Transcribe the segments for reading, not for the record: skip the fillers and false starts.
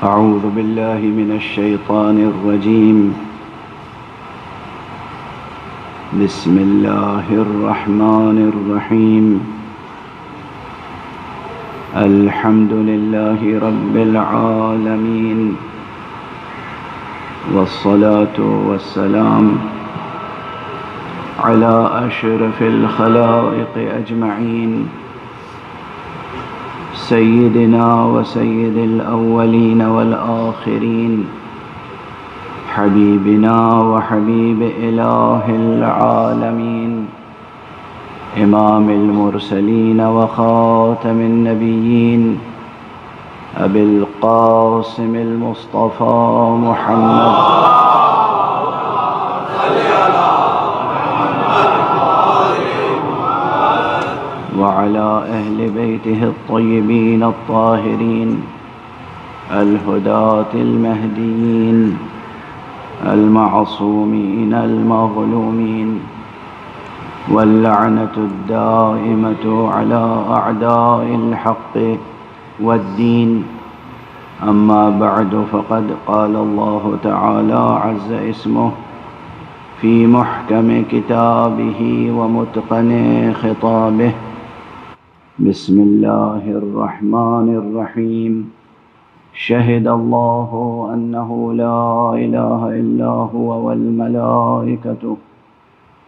أعوذ بالله من الشيطان الرجيم. بسم الله الرحمن الرحيم. الحمد لله رب العالمين، والصلاة والسلام على أشرف الخلائق أجمعين، سيدنا وسيد الأولين والآخرين، حبيبنا وحبيب إله العالمين، إمام المرسلين وخاتم النبيين، أبي القاسم المصطفى محمد وعلى أهل بيته الطيبين الطاهرين الهداة المهديين المعصومين المظلومين، واللعنة الدائمة على أعداء الحق والدين. أما بعد، فقد قال الله تعالى عز اسمه في محكم كتابه ومتقن خطابه. بسم الله الرحمن الرحيم. شهد الله أنه لا إله إلا هو والملائكة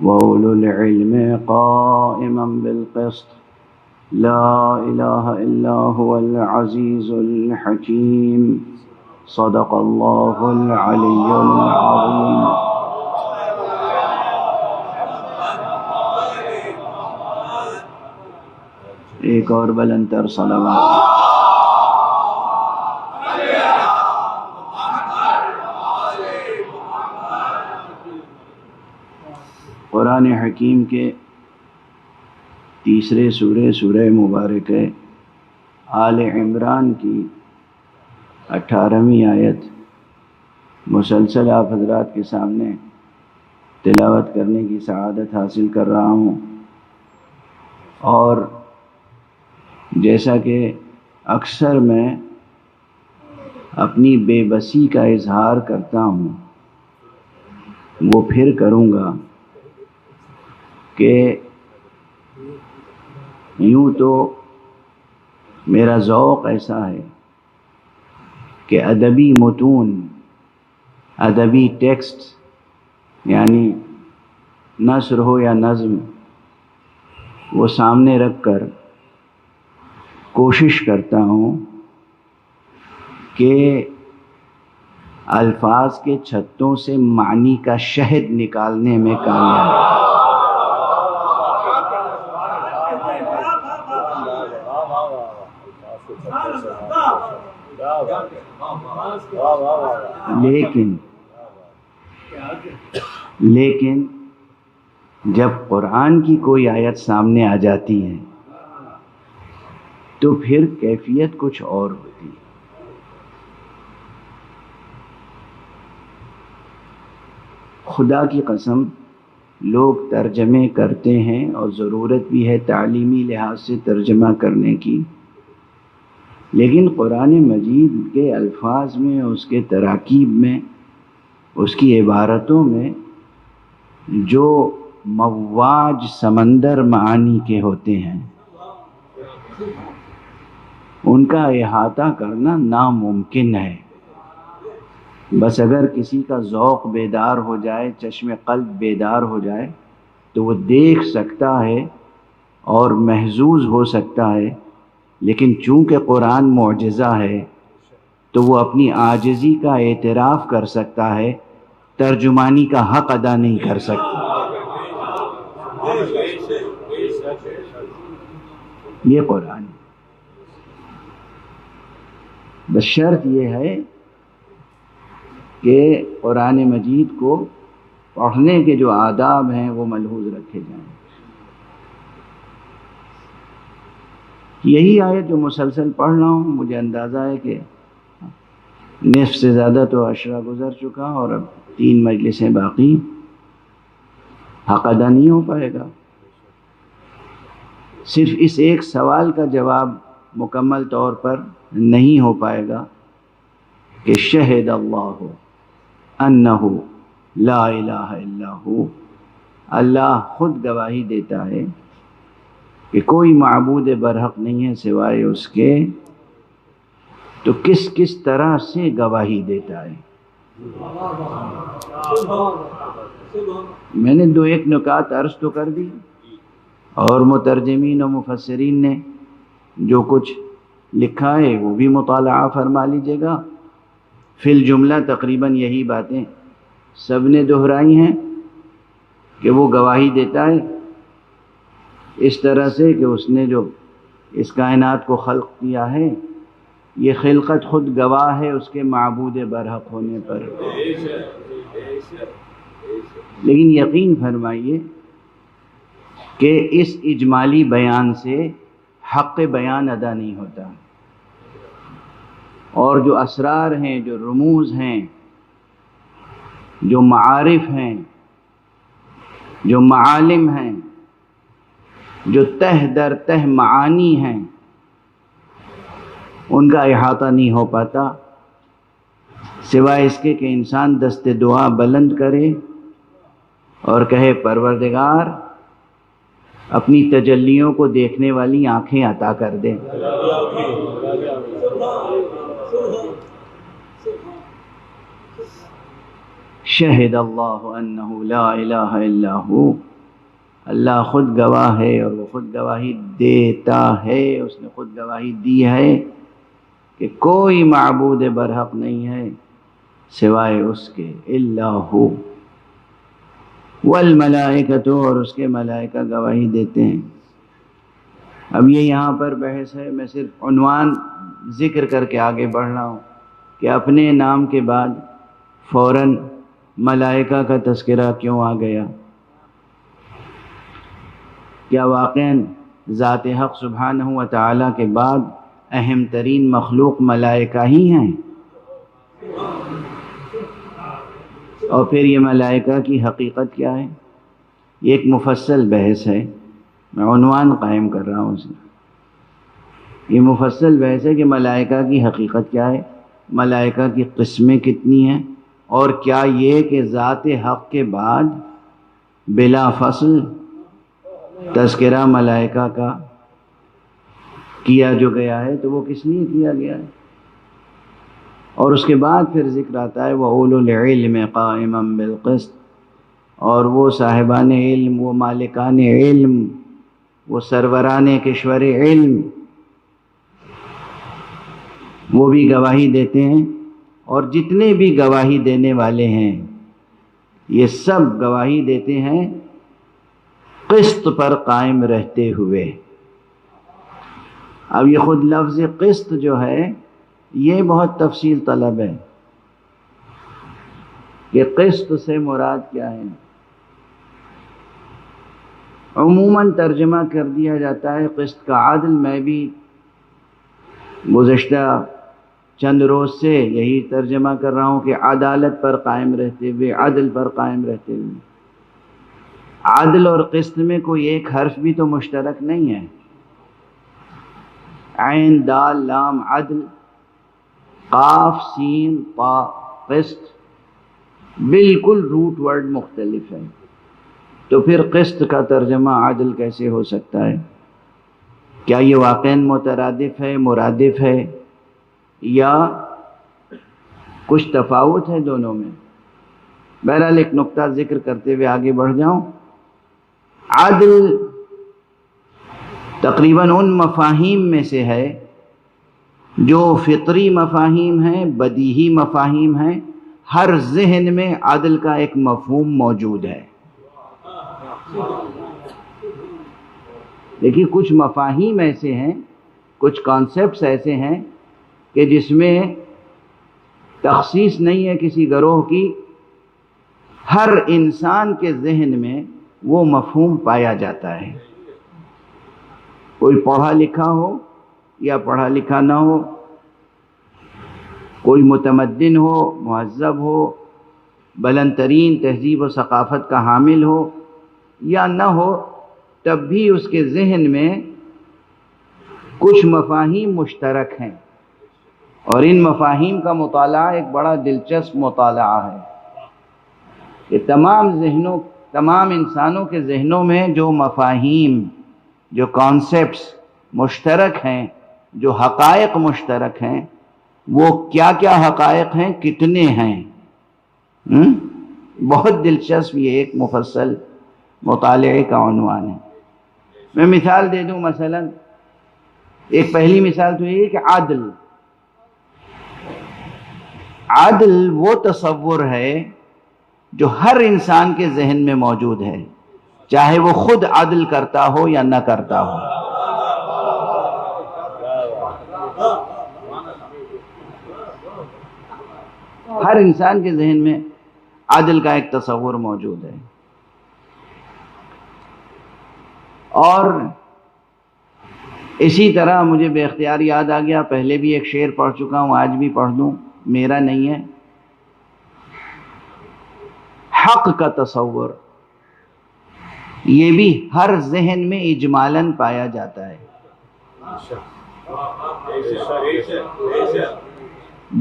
وأولو العلم قائما بالقسط، لا إله إلا هو العزيز الحكيم. صدق الله العلي العظيم. ایک اور بلند تر صلوات. قرآن حکیم کے تیسرے سورہ مبارکہ آل عمران کی 18ویں آیت مسلسل آپ حضرات کے سامنے تلاوت کرنے کی سعادت حاصل کر رہا ہوں، اور جیسا کہ اکثر میں اپنی بے بسی کا اظہار کرتا ہوں، وہ پھر کروں گا کہ یوں تو میرا ذوق ایسا ہے کہ ادبی متون، ادبی ٹیکسٹ، یعنی نثر ہو یا نظم، وہ سامنے رکھ کر کوشش کرتا ہوں کہ الفاظ کے چھتوں سے معنی کا شہد نکالنے میں کامیاب. لیکن جب قرآن کی کوئی آیت سامنے آ جاتی ہے تو پھر کیفیت کچھ اور ہوتی ہے. خدا کی قسم، لوگ ترجمے کرتے ہیں اور ضرورت بھی ہے تعلیمی لحاظ سے ترجمہ کرنے کی، لیکن قرآن مجید کے الفاظ میں، اس کے تراکیب میں، اس کی عبارتوں میں جو مواج سمندر معانی کے ہوتے ہیں، ان کا احاطہ کرنا ناممکن ہے. بس اگر کسی کا ذوق بیدار ہو جائے، چشم قلب بیدار ہو جائے، تو وہ دیکھ سکتا ہے اور محظوظ ہو سکتا ہے، لیکن چونکہ قرآن معجزہ ہے تو وہ اپنی عاجزی کا اعتراف کر سکتا ہے، ترجمانی کا حق ادا نہیں کر سکتا. یہ قرآن. بس شرط یہ ہے کہ قرآن مجید کو پڑھنے کے جو آداب ہیں وہ ملحوظ رکھے جائیں. یہی آیت جو مسلسل پڑھ رہا ہوں، مجھے اندازہ ہے کہ نصف سے زیادہ تو عشرہ گزر چکا، اور اب 3 مجلسیں باقی. حق ادا نہیں ہو پائے گا. صرف اس ایک سوال کا جواب مکمل طور پر نہیں ہو پائے گا کہ شہد اللہ انہ لا الہ الا ہو، اللہ خود گواہی دیتا ہے کہ کوئی معبود برحق نہیں ہے سوائے اس کے، تو کس کس طرح سے گواہی دیتا ہے؟ میں نے دو ایک نکات عرض تو کر دی، اور مترجمین و مفسرین نے جو کچھ لکھا ہے وہ بھی مطالعہ فرما لیجیے گا۔ فی الجملہ تقریباً یہی باتیں سب نے دہرائی ہیں کہ وہ گواہی دیتا ہے اس طرح سے کہ اس نے جو اس کائنات کو خلق کیا ہے، یہ خلقت خود گواہ ہے اس کے معبود برحق ہونے پر۔ لیکن یقین فرمائیے کہ اس اجمالی بیان سے حق بیان ادا نہیں ہوتا، اور جو اسرار ہیں، جو رموز ہیں، جو معارف ہیں، جو معالم ہیں، جو تہ در تہ معانی ہیں، ان کا احاطہ نہیں ہو پاتا سوائے اس کے کہ انسان دست دعا بلند کرے اور کہے پروردگار اپنی تجلیوں کو دیکھنے والی آنکھیں عطا کر دے۔ شہد اللہ انہ لا الہ الا ہو، اللہ خود گواہ ہے اور وہ خود گواہی دیتا ہے، اس نے خود گواہی دی ہے کہ کوئی معبود برحق نہیں ہے سوائے اس کے، الا ہو، والملائکۃ، اور اس کے ملائکہ گواہی دیتے ہیں۔ اب یہ یہاں پر بحث ہے، میں صرف عنوان ذکر کر کے آگے بڑھ رہا ہوں کہ اپنے نام کے بعد فوراً ملائکہ کا تذکرہ کیوں آ گیا؟ کیا واقعاً ذات حق سبحانہ و تعالیٰ کے بعد اہم ترین مخلوق ملائکہ ہی ہیں؟ اور پھر یہ ملائکہ کی حقیقت کیا ہے؟ یہ ایک مفصل بحث ہے، میں عنوان قائم کر رہا ہوں اسے۔ یہ مفصل بحث ہے کہ ملائکہ کی حقیقت کیا ہے، ملائکہ کی قسمیں کتنی ہیں، اور کیا یہ کہ ذات حق کے بعد بلا فصل تذکرہ ملائکہ کا کیا جو گیا ہے تو وہ کس لیے کیا گیا ہے؟ اور اس کے بعد پھر ذکر آتا ہے وَأُولُو الْعِلْمِ قَائِمًا بِالْقِسْطِ، اور وہ صاحبان علم، وہ مالکان علم، وہ سروران کشور علم، وہ بھی گواہی دیتے ہیں، اور جتنے بھی گواہی دینے والے ہیں یہ سب گواہی دیتے ہیں قسط پر قائم رہتے ہوئے۔ اب یہ خود لفظ قسط جو ہے یہ بہت تفصیل طلب ہے کہ قسط سے مراد کیا ہے۔ عموماً ترجمہ کر دیا جاتا ہے قسط کا عدل، میں بھی گزشتہ چند روز سے یہی ترجمہ کر رہا ہوں کہ عدالت پر قائم رہتے ہوئے، عدل پر قائم رہتے ہوئے۔ عدل اور قسط میں کوئی ایک حرف بھی تو مشترک نہیں ہے، عین دال لام عدل، قاف سین طا قسط، بالکل روٹ ورڈ مختلف ہے، تو پھر قسط کا ترجمہ عدل کیسے ہو سکتا ہے؟ کیا یہ واقعاً مترادف ہے، مرادف ہے، یا کچھ تفاوت ہے دونوں میں؟ بہرحال ایک نقطہ ذکر کرتے ہوئے آگے بڑھ جاؤں۔ عدل تقریباً ان مفاہیم میں سے ہے جو فطری مفاہیم ہیں، بدیہی مفاہیم ہیں، ہر ذہن میں عدل کا ایک مفہوم موجود ہے۔ دیکھیے کچھ مفاہیم ایسے ہیں، کچھ کانسیپٹس ایسے ہیں کہ جس میں تخصیص نہیں ہے کسی گروہ کی، ہر انسان کے ذہن میں وہ مفہوم پایا جاتا ہے، کوئی پڑھا لکھا ہو یا پڑھا لکھا نہ ہو، کوئی متمدن ہو، مہذب ہو، بلند ترین تہذیب و ثقافت کا حامل ہو یا نہ ہو، تب بھی اس کے ذہن میں کچھ مفاہیم مشترک ہیں۔ اور ان مفاہیم کا مطالعہ ایک بڑا دلچسپ مطالعہ ہے کہ تمام انسانوں کے ذہنوں میں جو مفاہیم، جو کانسیپٹس مشترک ہیں، جو حقائق مشترک ہیں، وہ کیا کیا حقائق ہیں، کتنے ہیں؟ بہت دلچسپ، یہ ایک مفصل مطالعے کا عنوان ہے۔ میں مثال دے دوں، مثلا ایک پہلی مثال تو یہ کہ عدل وہ تصور ہے جو ہر انسان کے ذہن میں موجود ہے، چاہے وہ خود عدل کرتا ہو یا نہ کرتا ہو۔ ہر انسان کے ذہن میں عدل کا ایک تصور موجود ہے۔ اور اسی طرح مجھے بے اختیار یاد آ گیا، پہلے بھی ایک شعر پڑھ چکا ہوں، آج بھی پڑھ دوں، میرا نہیں ہے۔ حق کا تصور یہ بھی ہر ذہن میں اجمالاً پایا جاتا ہے۔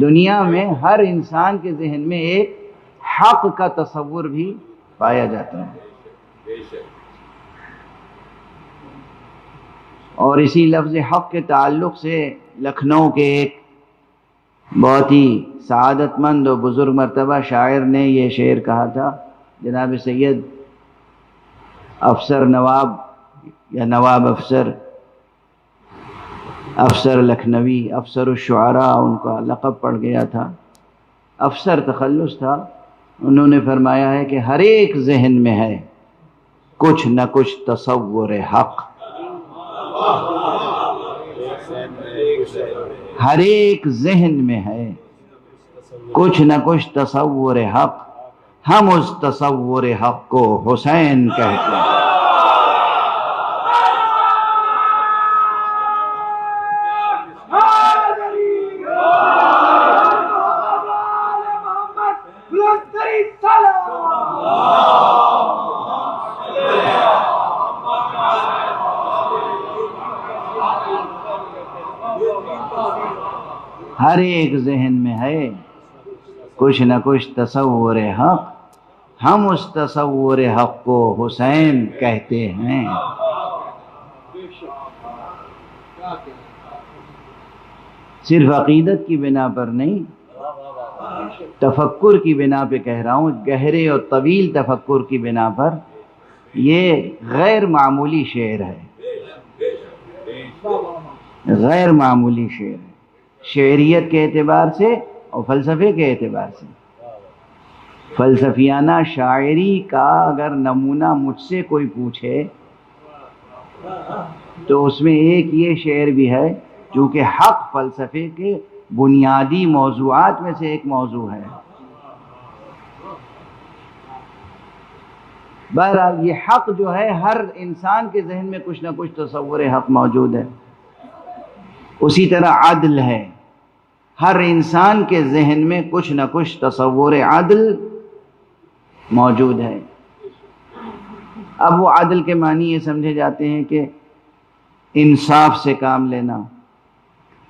دنیا میں ہر انسان کے ذہن میں ایک حق کا تصور بھی پایا جاتا ہے، اور اسی لفظ حق کے تعلق سے لکھنؤ کے ایک بہت ہی سعادت مند و بزرگ مرتبہ شاعر نے یہ شعر کہا تھا، جناب سید افسر نواب یا نواب افسر لکھنوی، افسر الشعراء ان کا لقب پڑ گیا تھا، افسر تخلص تھا۔ انہوں نے فرمایا ہے کہ ہر ایک ذہن میں ہے کچھ نہ کچھ تصور حق، ہر ایک ذہن میں ہے کچھ نہ کچھ تصور حق، ہم اس تصور حق کو حسین کہتے ہیں۔ ہر ایک ذہن میں ہے کچھ نہ کچھ تصور حق، ہم اس تصور حق کو حسین کہتے ہیں۔ صرف عقیدت کی بنا پر نہیں، تفکر کی بنا پہ کہہ رہا ہوں، گہرے اور طویل تفکر کی بنا پر یہ غیر معمولی شعر ہے، غیر معمولی شعر ہے، شعریت کے اعتبار سے اور فلسفے کے اعتبار سے۔ فلسفیانہ شاعری کا اگر نمونہ مجھ سے کوئی پوچھے تو اس میں ایک یہ شعر بھی ہے، چونکہ حق فلسفے کے بنیادی موضوعات میں سے ایک موضوع ہے۔ بہرحال یہ حق جو ہے، ہر انسان کے ذہن میں کچھ نہ کچھ تصور حق موجود ہے۔ اسی طرح عدل ہے، ہر انسان کے ذہن میں کچھ نہ کچھ تصور عدل موجود ہے۔ اب وہ عدل کے معنی یہ سمجھے جاتے ہیں کہ انصاف سے کام لینا۔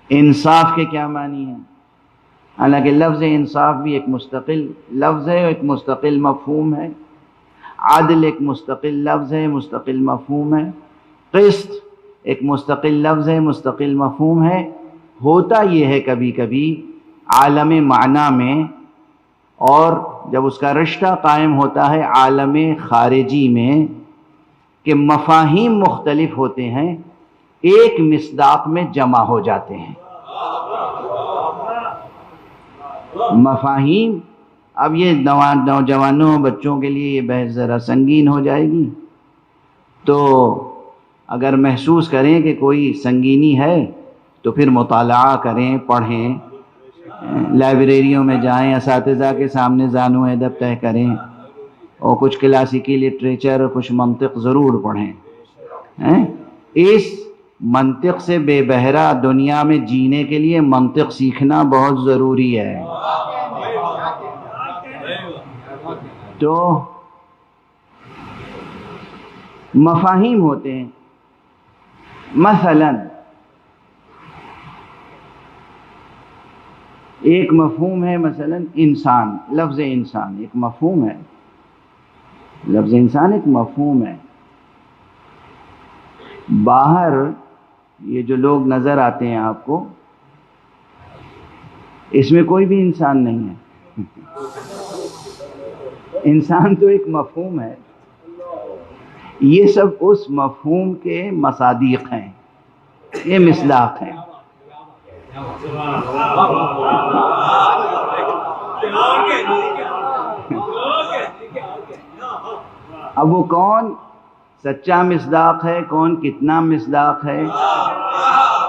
انصاف کے کیا معنی ہیں؟ حالانکہ لفظ انصاف بھی ایک مستقل لفظ ہے، ایک مستقل مفہوم ہے۔ عدل ایک مستقل لفظ ہے، مستقل مفہوم ہے۔ قسط ایک مستقل لفظ ہے، مستقل مفہوم ہے۔ ہوتا یہ ہے کبھی کبھی عالم معنی میں، اور جب اس کا رشتہ قائم ہوتا ہے عالم خارجی میں، کہ مفاہیم مختلف ہوتے ہیں، ایک مصداق میں جمع ہو جاتے ہیں۔ مفاہیم، اب یہ نوجوانوں بچوں کے لیے یہ بحث ذرا سنگین ہو جائے گی، تو اگر محسوس کریں کہ کوئی سنگینی ہے تو پھر مطالعہ کریں، پڑھیں، لائبریریوں میں جائیں، اساتذہ کے سامنے زانو ادب طے کریں، اور کچھ کلاسیکی لٹریچر، کچھ منطق ضرور پڑھیں۔ اس منطق سے بے بہرا دنیا میں جینے کے لیے منطق سیکھنا بہت ضروری ہے۔ تو مفاہیم ہوتے ہیں، مثلا ایک مفہوم ہے مثلا انسان، لفظ انسان ایک مفہوم ہے، لفظ انسان ایک مفہوم ہے. باہر یہ جو لوگ نظر آتے ہیں آپ کو، اس میں کوئی بھی انسان نہیں ہے. انسان تو ایک مفہوم ہے، یہ سب اس مفہوم کے مصادیق ہیں، یہ مصداق ہیں. اب وہ کون سچا مصداق ہے، کون کتنا مصداق ہے،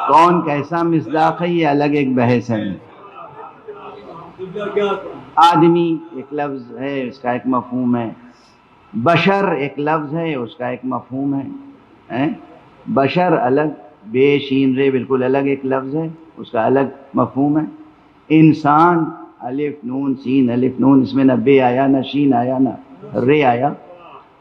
کون کیسا مصداق ہے، یہ الگ ایک بحث ہے. آدمی ایک لفظ ہے، اس کا ایک مفہوم ہے. بشر ایک لفظ ہے، اس کا ایک مفہوم ہے. بشر الگ، بے شین رے بالکل الگ ایک لفظ ہے، اس کا الگ مفہوم ہے. انسان الف نون سین الف نون، اس میں نہ بے آیا نہ شین آیا نہ رے آیا،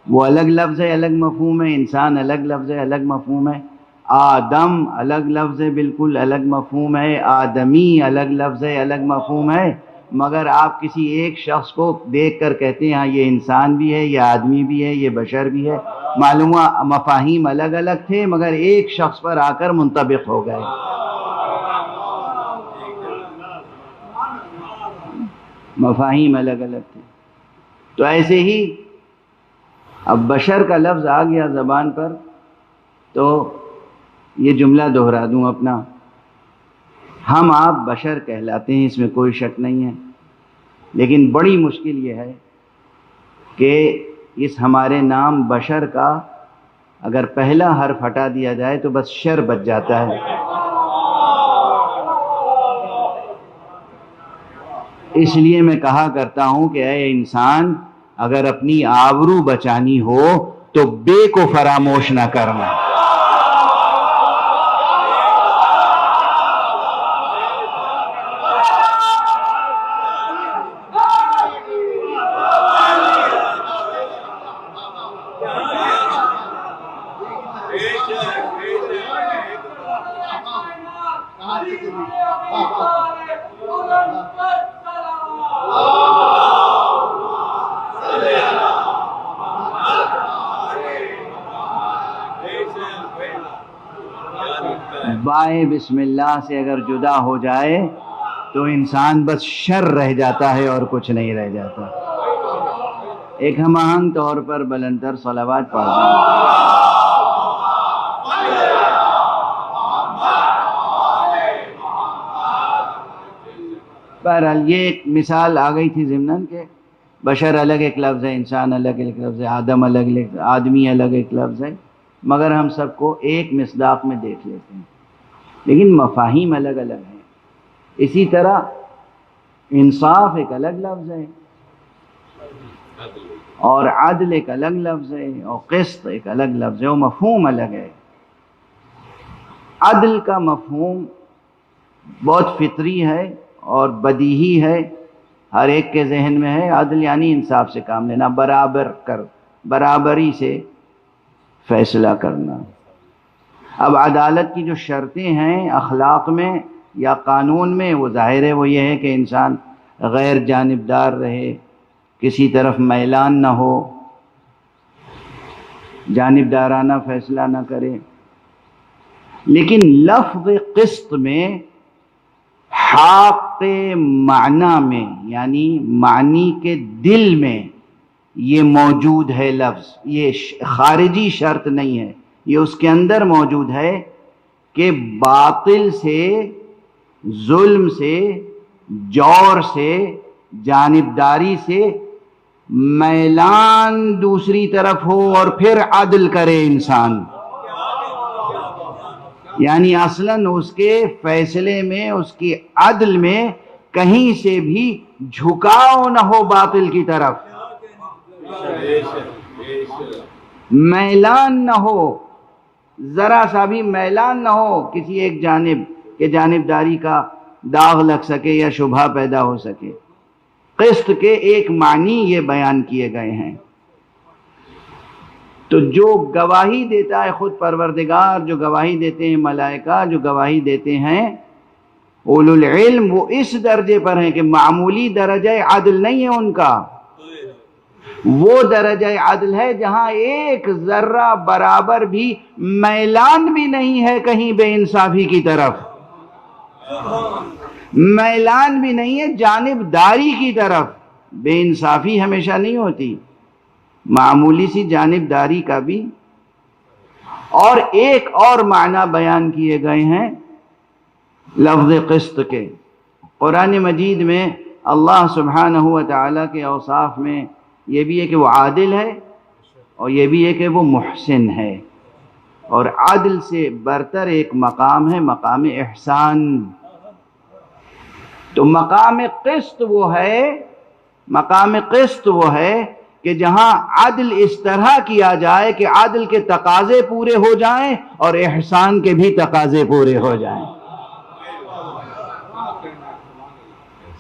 وہ الگ لفظ ہے الگ مفہوم ہے. انسان الگ لفظ ہے الگ مفہوم ہے. آدم الگ لفظ ہے بالکل الگ مفہوم ہے. آدمی الگ لفظ ہے الگ مفہوم ہے. مگر آپ کسی ایک شخص کو دیکھ کر کہتے ہیں ہاں یہ انسان بھی ہے، یہ آدمی بھی ہے، یہ بشر بھی ہے، معلوم ہوا مفاہیم الگ الگ تھے مگر ایک شخص پر آ کر منطبق ہو گئے. مفاہیم الگ الگ تھے. تو ایسے ہی اب بشر کا لفظ آ گیا زبان پر تو یہ جملہ دہرا دوں اپنا، ہم آپ بشر کہلاتے ہیں، اس میں کوئی شک نہیں ہے. لیکن بڑی مشکل یہ ہے کہ اس ہمارے نام بشر کا اگر پہلا حرف ہٹا دیا جائے تو بس شر بچ جاتا ہے. اس لیے میں کہا کرتا ہوں کہ اے انسان، اگر اپنی آبرو بچانی ہو تو بے کو فراموش نہ کرنا. بائے بسم اللہ سے اگر جدا ہو جائے تو انسان بس شر رہ جاتا ہے اور کچھ نہیں رہ جاتا. ایک ہم آہنگ طور پر بلندر صلوات پڑھ دیں. بہرحال یہ ایک مثال آ گئی تھی ضمناً کہ بشر الگ ایک لفظ ہے، انسان الگ ایک لفظ ہے، آدم الگ ایک، آدمی الگ ایک لفظ ہے، مگر ہم سب کو ایک مصداق میں دیکھ لیتے ہیں، لیکن مفاہیم الگ الگ ہیں. اسی طرح انصاف ایک الگ لفظ ہے، اور عدل ایک الگ لفظ ہے، اور قسط ایک الگ لفظ ہے، اور مفہوم الگ ہے. عدل کا مفہوم بہت فطری ہے اور بدیہی ہے، ہر ایک کے ذہن میں ہے. عدل یعنی انصاف سے کام لینا، برابری سے فیصلہ کرنا. اب عدالت کی جو شرطیں ہیں اخلاق میں یا قانون میں، وہ ظاہر ہے وہ یہ ہے کہ انسان غیر جانبدار رہے، کسی طرف میلان نہ ہو، جانبدارانہ فیصلہ نہ کرے. لیکن لفظ قسط میں حق معنی میں، یعنی معنی کے دل میں یہ موجود ہے لفظ، یہ خارجی شرط نہیں ہے، یہ اس کے اندر موجود ہے کہ باطل سے، ظلم سے، جور سے، جانبداری سے میلان دوسری طرف ہو اور پھر عدل کرے انسان. یعنی اصلاً اس کے فیصلے میں، اس کی عدل میں کہیں سے بھی جھکاؤ نہ ہو باطل کی طرف، میلان نہ ہو، ذرا سا بھی میلان نہ ہو کسی ایک جانب کہ جانبداری کا داغ لگ سکے یا شبہ پیدا ہو سکے. قسط کے ایک معنی یہ بیان کیے گئے ہیں. تو جو گواہی دیتا ہے خود پروردگار، جو گواہی دیتے ہیں ملائکہ، جو گواہی دیتے ہیں اولو العلم وہ اس درجے پر ہیں کہ معمولی درجہ عدل نہیں ہے ان کا، وہ درجہ عدل ہے جہاں ایک ذرہ برابر بھی میلان بھی نہیں ہے کہیں بے انصافی کی طرف، میلان بھی نہیں ہے جانبداری کی طرف۔ بے انصافی ہمیشہ نہیں ہوتی، معمولی سی جانبداری کا بھی۔ اور ایک اور معنی بیان کیے گئے ہیں لفظ قسط کے قرآن مجید میں۔ اللہ سبحانہ و تعالیٰ کے اوصاف میں یہ بھی ہے کہ وہ عادل ہے، اور یہ بھی ہے کہ وہ محسن ہے، اور عدل سے برتر ایک مقام ہے مقام احسان۔ تو مقام قسط وہ ہے کہ جہاں عدل اس طرح کیا جائے کہ عدل کے تقاضے پورے ہو جائیں اور احسان کے بھی تقاضے پورے ہو جائیں،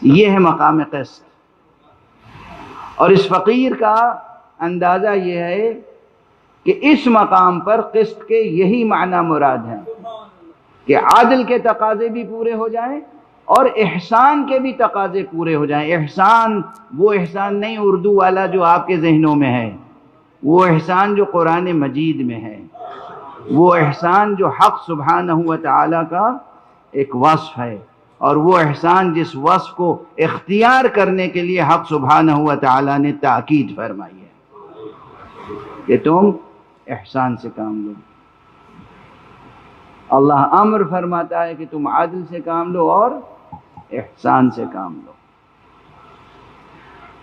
یہ ہے مقام قسط۔ اور اس فقیر کا اندازہ یہ ہے کہ اس مقام پر قسط کے یہی معنی مراد ہیں کہ عدل کے تقاضے بھی پورے ہو جائیں اور احسان کے بھی تقاضے پورے ہو جائیں۔ احسان وہ احسان نہیں اردو والا جو آپ کے ذہنوں میں ہے، وہ احسان جو قرآن مجید میں ہے، وہ احسان جو حق سبحانہ و تعالیٰ کا ایک وصف ہے، اور وہ احسان جس وصف کو اختیار کرنے کے لیے حق سبحانہ و تعالیٰ نے تاکید فرمائی ہے کہ تم احسان سے کام لو۔ اللہ امر فرماتا ہے کہ تم عدل سے کام لو اور احسان سے کام لو۔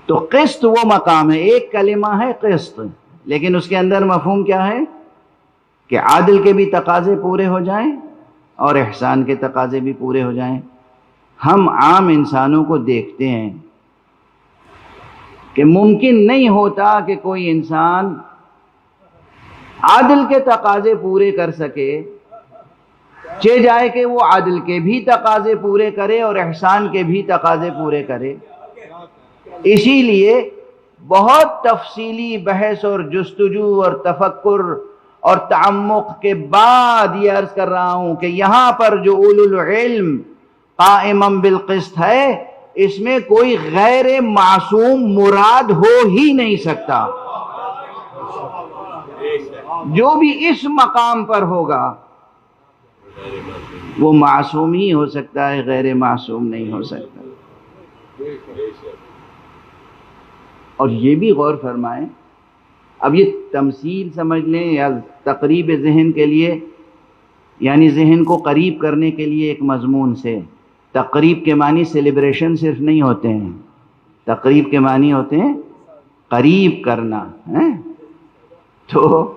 تو قسط وہ مقام ہے، ایک کلمہ ہے قسط، لیکن اس کے اندر مفہوم کیا ہے کہ عدل کے بھی تقاضے پورے ہو جائیں اور احسان کے تقاضے بھی پورے ہو جائیں۔ ہم عام انسانوں کو دیکھتے ہیں کہ ممکن نہیں ہوتا کہ کوئی انسان عدل کے تقاضے پورے کر سکے، چہ جائے کہ وہ عدل کے بھی تقاضے پورے کرے اور احسان کے بھی تقاضے پورے کرے۔ اسی لیے بہت تفصیلی بحث اور جستجو اور تفکر اور تعمق کے بعد یہ عرض کر رہا ہوں کہ یہاں پر جو اولو العلم قائما بالقسط ہے، اس میں کوئی غیر معصوم مراد ہو ہی نہیں سکتا۔ جو بھی اس مقام پر ہوگا وہ معصوم ہی ہو سکتا ہے، غیر معصوم نہیں ہو سکتا۔ اور یہ بھی غور فرمائیں، اب یہ تمثیل سمجھ لیں یا تقریب ذہن کے لیے، یعنی ذہن کو قریب کرنے کے لیے ایک مضمون سے۔ تقریب کے معنی سیلیبریشن صرف نہیں ہوتے ہیں، تقریب کے معنی ہوتے ہیں قریب کرنا۔ تو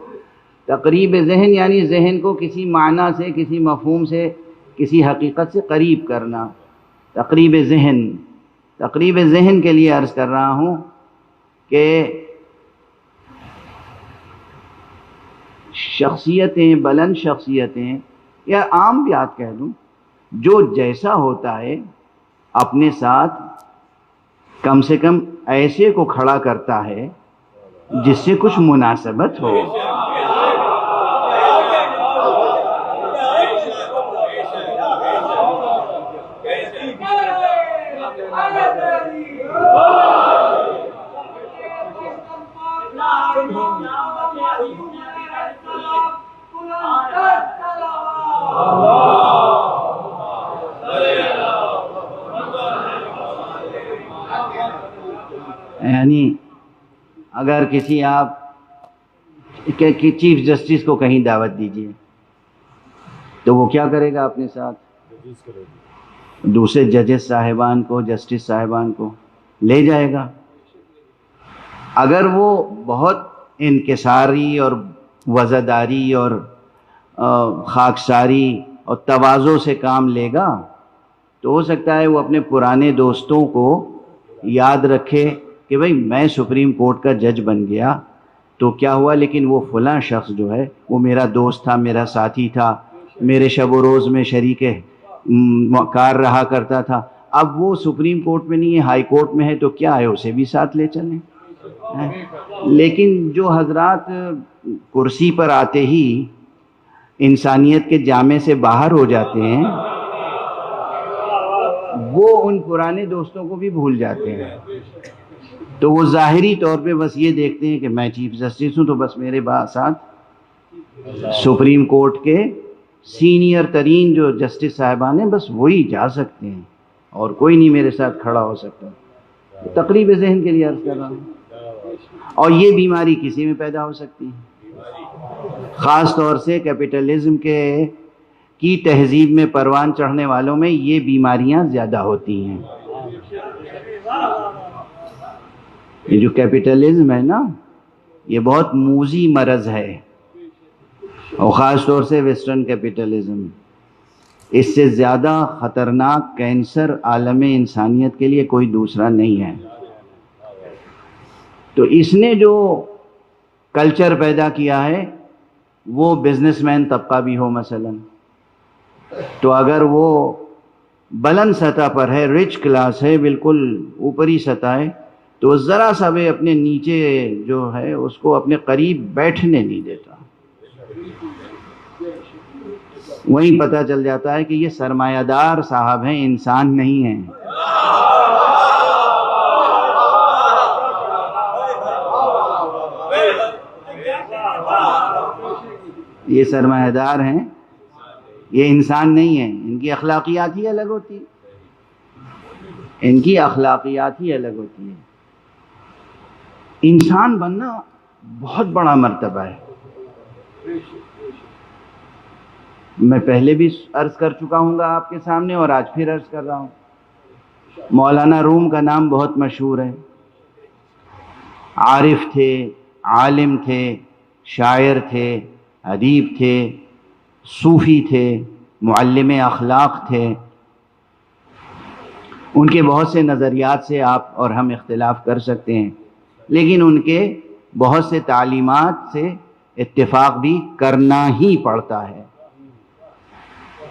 تقریب ذہن یعنی ذہن کو کسی معنی سے، کسی مفہوم سے، کسی حقیقت سے قریب کرنا۔ تقریب ذہن کے لیے عرض کر رہا ہوں کہ شخصیتیں، بلند شخصیتیں یا عام بات کہہ دوں، جو جیسا ہوتا ہے اپنے ساتھ کم سے کم ایسے کو کھڑا کرتا ہے جس سے کچھ مناسبت ہو۔ یعنی اگر کسی آپ چیف جسٹس کو کہیں دعوت دیجیے تو وہ کیا کرے گا اپنے ساتھ؟ دوسرے ججز صاحبان کو، جسٹس صاحبان کو لے جائے گا۔ اگر وہ بہت انکساری اور وزاداری اور خاکساری اور تواضع سے کام لے گا تو ہو سکتا ہے وہ اپنے پرانے دوستوں کو یاد رکھے کہ بھئی میں سپریم کورٹ کا جج بن گیا تو کیا ہوا، لیکن وہ فلاں شخص جو ہے وہ میرا دوست تھا، میرا ساتھی تھا، میرے شب و روز میں شریک کار رہا کرتا تھا، اب وہ سپریم کورٹ میں نہیں ہے، ہائی کورٹ میں ہے، تو کیا ہے اسے بھی ساتھ لے چلیں۔ لیکن جو حضرات کرسی پر آتے ہی انسانیت کے جامے سے باہر ہو جاتے ہیں، وہ ان پرانے دوستوں کو بھی بھول جاتے ہیں. تو وہ ظاہری طور پہ بس یہ دیکھتے ہیں کہ میں چیف جسٹس ہوں تو بس میرے ساتھ سپریم کورٹ کے سینئر ترین جو جسٹس صاحبان ہیں بس وہی جا سکتے ہیں اور کوئی نہیں میرے ساتھ کھڑا ہو سکتا. تقریب ذہن کے لیے عرض کر رہا ہوں. اور یہ بیماری کسی میں پیدا ہو سکتی ہے، خاص طور سے کیپٹلزم کی تہذیب میں پروان چڑھنے والوں میں یہ بیماریاں زیادہ ہوتی ہیں. یہ جو کیپٹلزم ہے نا یہ بہت موذی مرض ہے، اور خاص طور سے ویسٹرن کیپٹلزم. اس سے زیادہ خطرناک کینسر عالم انسانیت کے لیے کوئی دوسرا نہیں ہے. تو اس نے جو کلچر پیدا کیا ہے وہ بزنس مین طبقہ بھی ہو مثلا، تو اگر وہ بلند سطح پر ہے، رچ کلاس ہے، بالکل اوپری سطح ہے، تو ذرا سا بھی اپنے نیچے جو ہے اس کو اپنے قریب بیٹھنے نہیں دیتا. وہیں پتہ چل جاتا ہے کہ یہ سرمایہ دار صاحب ہیں، انسان نہیں ہیں. یہ سرمایہ دار ہیں، یہ انسان نہیں ہیں. ان کی اخلاقیات ہی الگ ہوتی ہے، ان کی اخلاقیات ہی الگ ہوتی ہے. انسان بننا بہت بڑا مرتبہ ہے. میں پہلے بھی عرض کر چکا ہوں گا آپ کے سامنے اور آج پھر عرض کر رہا ہوں. مولانا روم کا نام بہت مشہور ہے. عارف تھے، عالم تھے، شاعر تھے، ادیب تھے، صوفی تھے، معلم اخلاق تھے. ان کے بہت سے نظریات سے آپ اور ہم اختلاف کر سکتے ہیں، لیکن ان کے بہت سے تعلیمات سے اتفاق بھی کرنا ہی پڑتا ہے.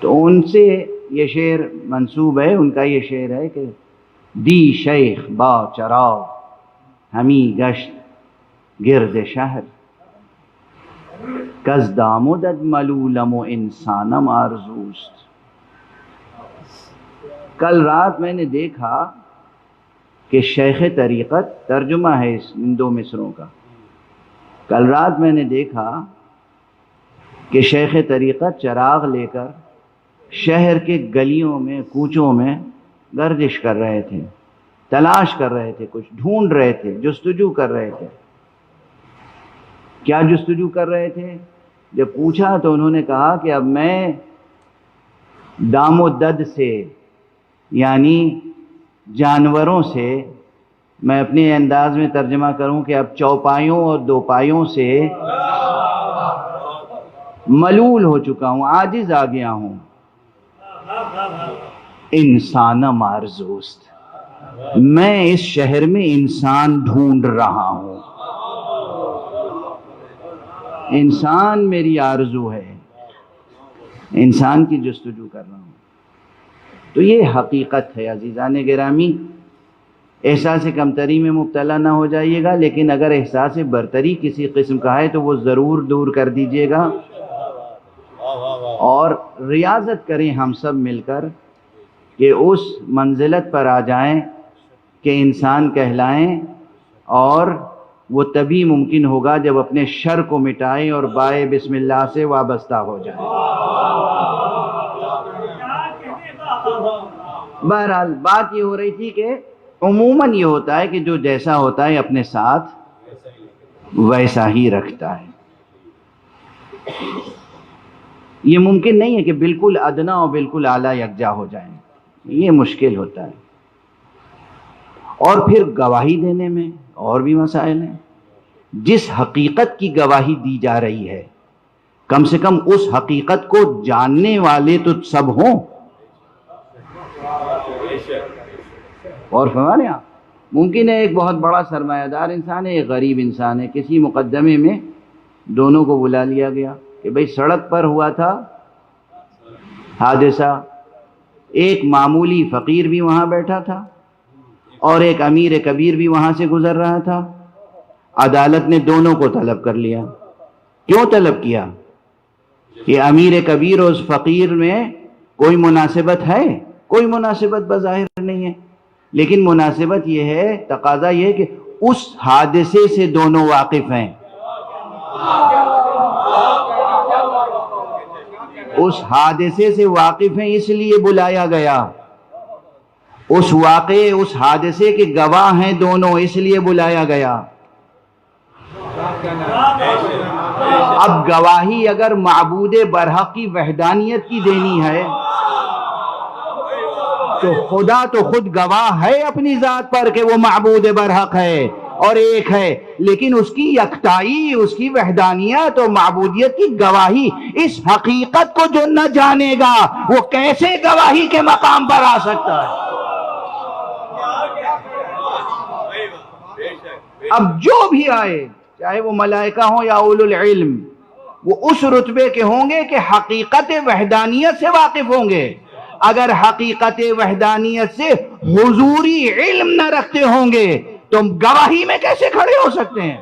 تو ان سے یہ شعر منسوب ہے. ان کا یہ شعر ہے کہ دی شیخ با چراغ ہمی گشت گرد شہر، کز دامدد ملولم و انسانم آرزوست. کل رات میں نے دیکھا کہ شیخ طریقت، ترجمہ ہے ان دو مصروں کا، کل رات میں نے دیکھا کہ شیخ طریقت چراغ لے کر شہر کے گلیوں میں کوچوں میں گردش کر رہے تھے، تلاش کر رہے تھے، کچھ ڈھونڈ رہے تھے، جستجو کر رہے تھے. کیا جستجو کر رہے تھے؟ جب پوچھا تو انہوں نے کہا کہ اب میں دام و دد سے، یعنی جانوروں سے، میں اپنے انداز میں ترجمہ کروں کہ اب چوپایوں اور دوپایوں سے ملول ہو چکا ہوں، عاجز آ گیا ہوں. انسانم آرزوست، میں اس شہر میں انسان ڈھونڈ رہا ہوں. انسان میری آرزو ہے، انسان کی جستجو کر رہا ہوں. تو یہ حقیقت ہے. عزیزان گرامی، احساس کمتری میں مبتلا نہ ہو جائیے گا، لیکن اگر احساس برتری کسی قسم کا ہے تو وہ ضرور دور کر دیجیے گا، اور ریاضت کریں ہم سب مل کر کہ اس منزلت پر آ جائیں کہ انسان کہلائیں. اور وہ تبھی ممکن ہوگا جب اپنے شر کو مٹائیں اور بائے بسم اللہ سے وابستہ ہو جائیں. بہرحال بات یہ ہو رہی تھی کہ عموماً یہ ہوتا ہے کہ جو جیسا ہوتا ہے اپنے ساتھ ویسا ہی رکھتا ہے. یہ ممکن نہیں ہے کہ بالکل ادنا اور بالکل اعلیٰ یکجا ہو جائیں، یہ مشکل ہوتا ہے. اور پھر گواہی دینے میں اور بھی مسائل ہیں. جس حقیقت کی گواہی دی جا رہی ہے کم سے کم اس حقیقت کو جاننے والے تو سب ہوں. اور فرمانے آپ ممکن ہے ایک بہت بڑا سرمایہ دار انسان ہے، ایک غریب انسان ہے، کسی مقدمے میں دونوں کو بلا لیا گیا کہ بھئی سڑک پر ہوا تھا حادثہ، ایک معمولی فقیر بھی وہاں بیٹھا تھا اور ایک امیر کبیر بھی وہاں سے گزر رہا تھا. عدالت نے دونوں کو طلب کر لیا. کیوں طلب کیا؟ کہ امیر کبیر اور اس فقیر میں کوئی مناسبت ہے؟ کوئی مناسبت بظاہر نہیں ہے، لیکن مناسبت یہ ہے، تقاضا یہ ہے کہ اس حادثے سے دونوں واقف ہیں، اس حادثے سے واقف ہیں، اس لیے بلایا گیا، اس واقعے اس حادثے کے گواہ ہیں دونوں، اس لیے بلایا گیا۔ اب گواہی اگر معبود برحق کی وحدانیت کی دینی ہے تو خدا تو خود گواہ ہے اپنی ذات پر کہ وہ معبود برحق ہے اور ایک ہے، لیکن اس کی یکتائی، اس کی وحدانیت اور معبودیت کی گواہی، اس حقیقت کو جو نہ جانے گا وہ کیسے گواہی کے مقام پر آ سکتا ہے؟ اب جو بھی آئے، چاہے وہ ملائکہ ہوں یا اولو العلم، وہ اس رتبے کے ہوں گے کہ حقیقت وحدانیت سے واقف ہوں گے۔ اگر حقیقت وحدانیت سے حضوری علم نہ رکھتے ہوں گے تو گواہی میں کیسے کھڑے ہو سکتے ہیں؟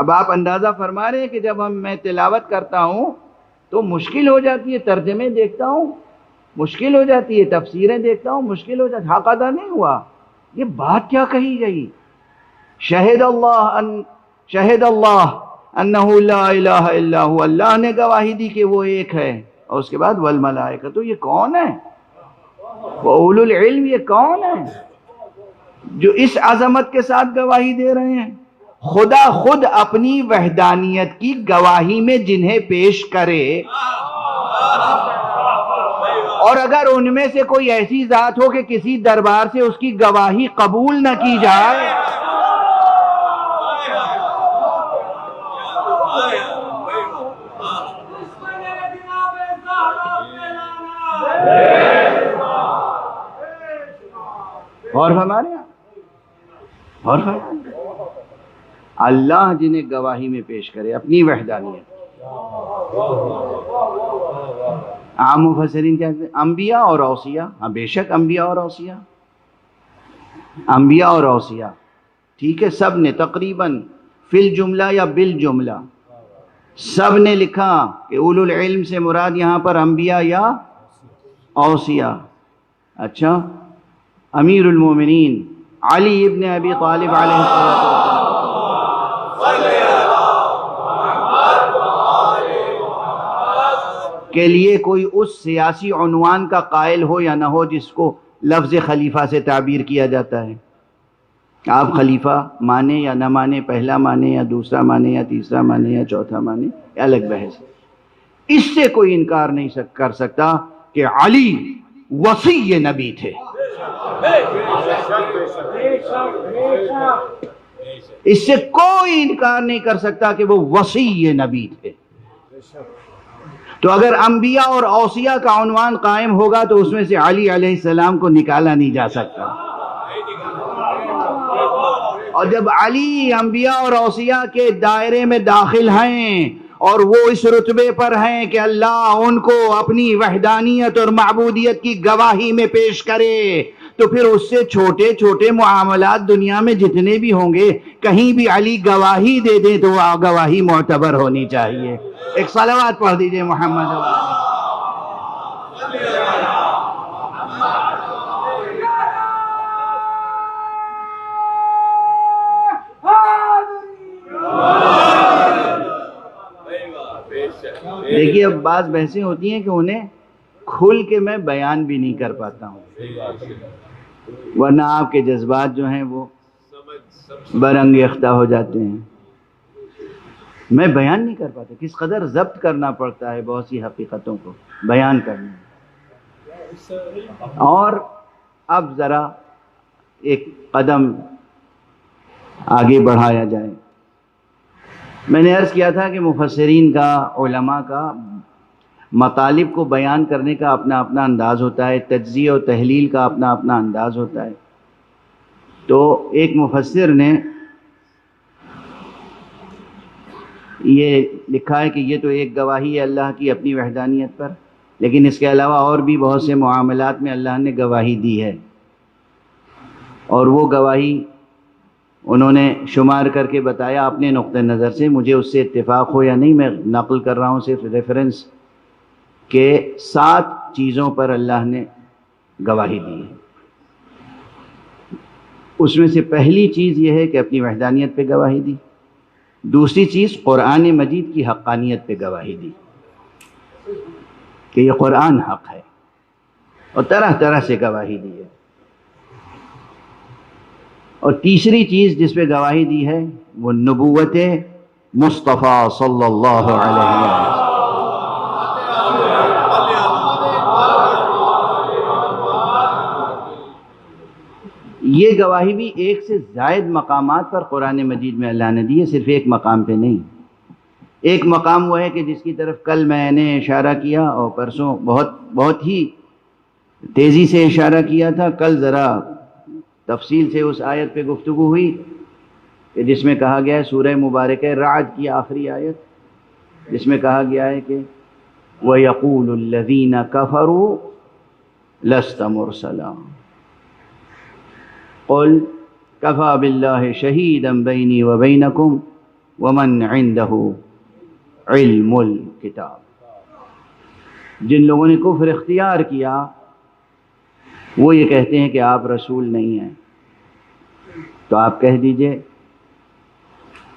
اب آپ اندازہ فرما رہے ہیں کہ جب میں تلاوت کرتا ہوں تو مشکل ہو جاتی ہے، ترجمے دیکھتا ہوں مشکل ہو جاتی ہے، تفسیریں دیکھتا ہوں مشکل ہو جاتی ہے، حق ادا نہیں ہوا، یہ بات کیا کہی گئی؟ شہد اللہ انہ لا الہ الا ہوا، اللہ نے گواہی دی کہ وہ ایک ہے، اور اس کے بعد والملائکہ، تو یہ کون ہے؟ وَأُولُو العلم، یہ کون ہے جو اس عظمت کے ساتھ گواہی دے رہے ہیں؟ خدا خود اپنی وحدانیت کی گواہی میں جنہیں پیش کرے، اور اگر ان میں سے کوئی ایسی ذات ہو کہ کسی دربار سے اس کی گواہی قبول نہ کی جائے، اور ہمارے اور اللہ جنہیں گواہی میں پیش کرے اپنی وحدانیت۔ عام مفسرین کہتے ہیں انبیاء اور اوصیاء، ہاں بے شک انبیاء اور اوصیاء، انبیاء اور اوصیاء، ٹھیک ہے، سب نے تقریباً فی الجملہ یا بالجملہ سب نے لکھا کہ اولو العلم سے مراد یہاں پر انبیاء یا اوصیاء۔ اچھا، امیر المومنین علی ابن ابی طالب علیہ السلام کے لیے کوئی اس سیاسی عنوان کا قائل ہو یا نہ ہو جس کو لفظ خلیفہ سے تعبیر کیا جاتا ہے، آپ خلیفہ مانے یا نہ مانے، پہلا مانے یا دوسرا مانے یا تیسرا مانے یا چوتھا مانے، یہ الگ بحث ہے۔ اس سے کوئی انکار نہیں کر سکتا کہ علی وصی نبی تھے، اس سے کوئی انکار نہیں کر سکتا کہ وہ وصی نبی تھے۔ تو اگر انبیاء اور اوصیاء کا عنوان قائم ہوگا تو اس میں سے علی علیہ السلام کو نکالا نہیں جا سکتا، اور جب علی انبیاء اور اوصیاء کے دائرے میں داخل ہیں اور وہ اس رتبے پر ہیں کہ اللہ ان کو اپنی وحدانیت اور معبودیت کی گواہی میں پیش کرے، تو پھر اس سے چھوٹے چھوٹے معاملات دنیا میں جتنے بھی ہوں گے، کہیں بھی علی گواہی دے دیں تو وہ گواہی معتبر ہونی چاہیے۔ ایک صلوات پڑھ دیجئے محمد۔ دیکھیے اب بعض بحثیں ہوتی ہیں کہ انہیں کھل کے میں بیان بھی نہیں کر پاتا ہوں، ورنہ آپ کے جذبات جو ہیں وہ برنگ ریختہ ہو جاتے ہیں، میں بیان نہیں کر پاتا، کس قدر ضبط کرنا پڑتا ہے بہت سی حقیقتوں کو بیان کرنا۔ اور اب ذرا ایک قدم آگے بڑھایا جائے۔ میں نے عرض کیا تھا کہ مفسرین کا، علماء کا مطالب کو بیان کرنے کا اپنا اپنا انداز ہوتا ہے، تجزیہ و تحلیل کا اپنا اپنا انداز ہوتا ہے۔ تو ایک مفسر نے یہ لکھا ہے کہ یہ تو ایک گواہی ہے اللہ کی اپنی وحدانیت پر، لیکن اس کے علاوہ اور بھی بہت سے معاملات میں اللہ نے گواہی دی ہے، اور وہ گواہی انہوں نے شمار کر کے بتایا اپنے نقطہ نظر سے، مجھے اس سے اتفاق ہو یا نہیں، میں نقل کر رہا ہوں صرف ریفرنس کہ 7 چیزوں پر اللہ نے گواہی دی ہے۔ اس میں سے پہلی چیز یہ ہے کہ اپنی وحدانیت پہ گواہی دی، دوسری چیز قرآن مجید کی حقانیت پہ گواہی دی کہ یہ قرآن حق ہے، اور طرح طرح سے گواہی دی ہے، اور تیسری چیز جس پہ گواہی دی ہے وہ نبوت مصطفیٰ صلی اللہ علیہ وسلم۔ یہ گواہی بھی ایک سے زائد مقامات پر قرآن مجید میں اللہ نے دی ہے، صرف ایک مقام پہ نہیں۔ ایک مقام وہ ہے کہ جس کی طرف کل میں نے اشارہ کیا اور پرسوں بہت ہی تیزی سے اشارہ کیا تھا، کل ذرا تفصیل سے اس آیت پہ گفتگو ہوئی کہ جس میں کہا گیا ہے، سورہ مبارکہ رعد کی آخری آیت، جس میں کہا گیا ہے کہ وَيَقُولُ الَّذِينَ كَفَرُوا لَسْتَ مُرْسَلًا قُلْ كَفَى بِاللَّهِ شَهِيدًا بَيْنِي وَبَيْنَكُمْ وَمَنْ عِنْدَهُ عِلْمُ الْكِتَابِ۔ جن لوگوں نے کفر اختیار کیا وہ یہ کہتے ہیں کہ آپ رسول نہیں ہیں، تو آپ کہہ دیجئے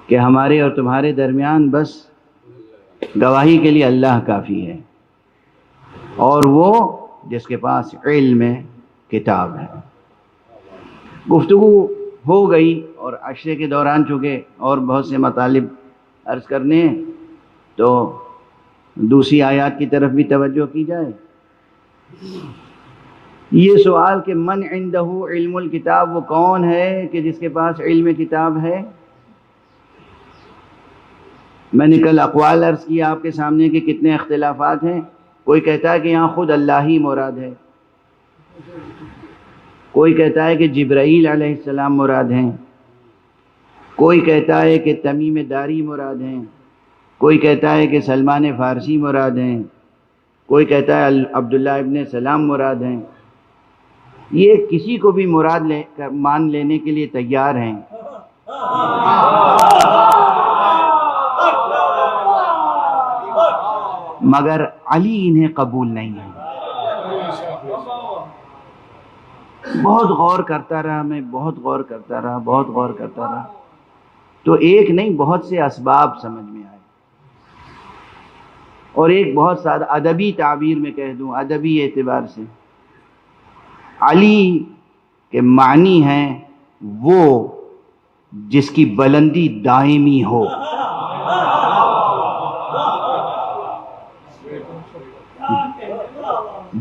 کہ ہمارے اور تمہارے درمیان بس گواہی کے لیے اللہ کافی ہے، اور وہ جس کے پاس علم کتاب ہے۔ گفتگو ہو گئی، اور عشرے کے دوران چونکہ اور بہت سے مطالب عرض کرنے ہیں تو دوسری آیات کی طرف بھی توجہ کی جائے۔ یہ سوال کہ من عنده علم الکتاب، وہ کون ہے کہ جس کے پاس علم کتاب ہے؟ میں نے کل اقوال عرض کیا آپ کے سامنے کہ کتنے اختلافات ہیں۔ کوئی کہتا ہے کہ یہاں خود اللہ ہی مراد ہے، کوئی کہتا ہے کہ جبرائیل علیہ السلام مراد ہیں، کوئی کہتا ہے کہ تمیم داری مراد ہیں، کوئی کہتا ہے کہ سلمان فارسی مراد ہیں، کوئی کہتا ہے عبداللہ ابن سلام مراد ہیں۔ یہ کسی کو بھی مراد مان لینے کے لیے تیار ہیں، مگر علی انہیں قبول نہیں ہے۔ بہت غور کرتا رہا میں، بہت غور کرتا رہا تو ایک نہیں بہت سے اسباب سمجھ میں آئے، اور ایک بہت سادہ ادبی تعبیر میں کہہ دوں، ادبی اعتبار سے علی کے معنی ہیں وہ جس کی بلندی دائمی ہو۔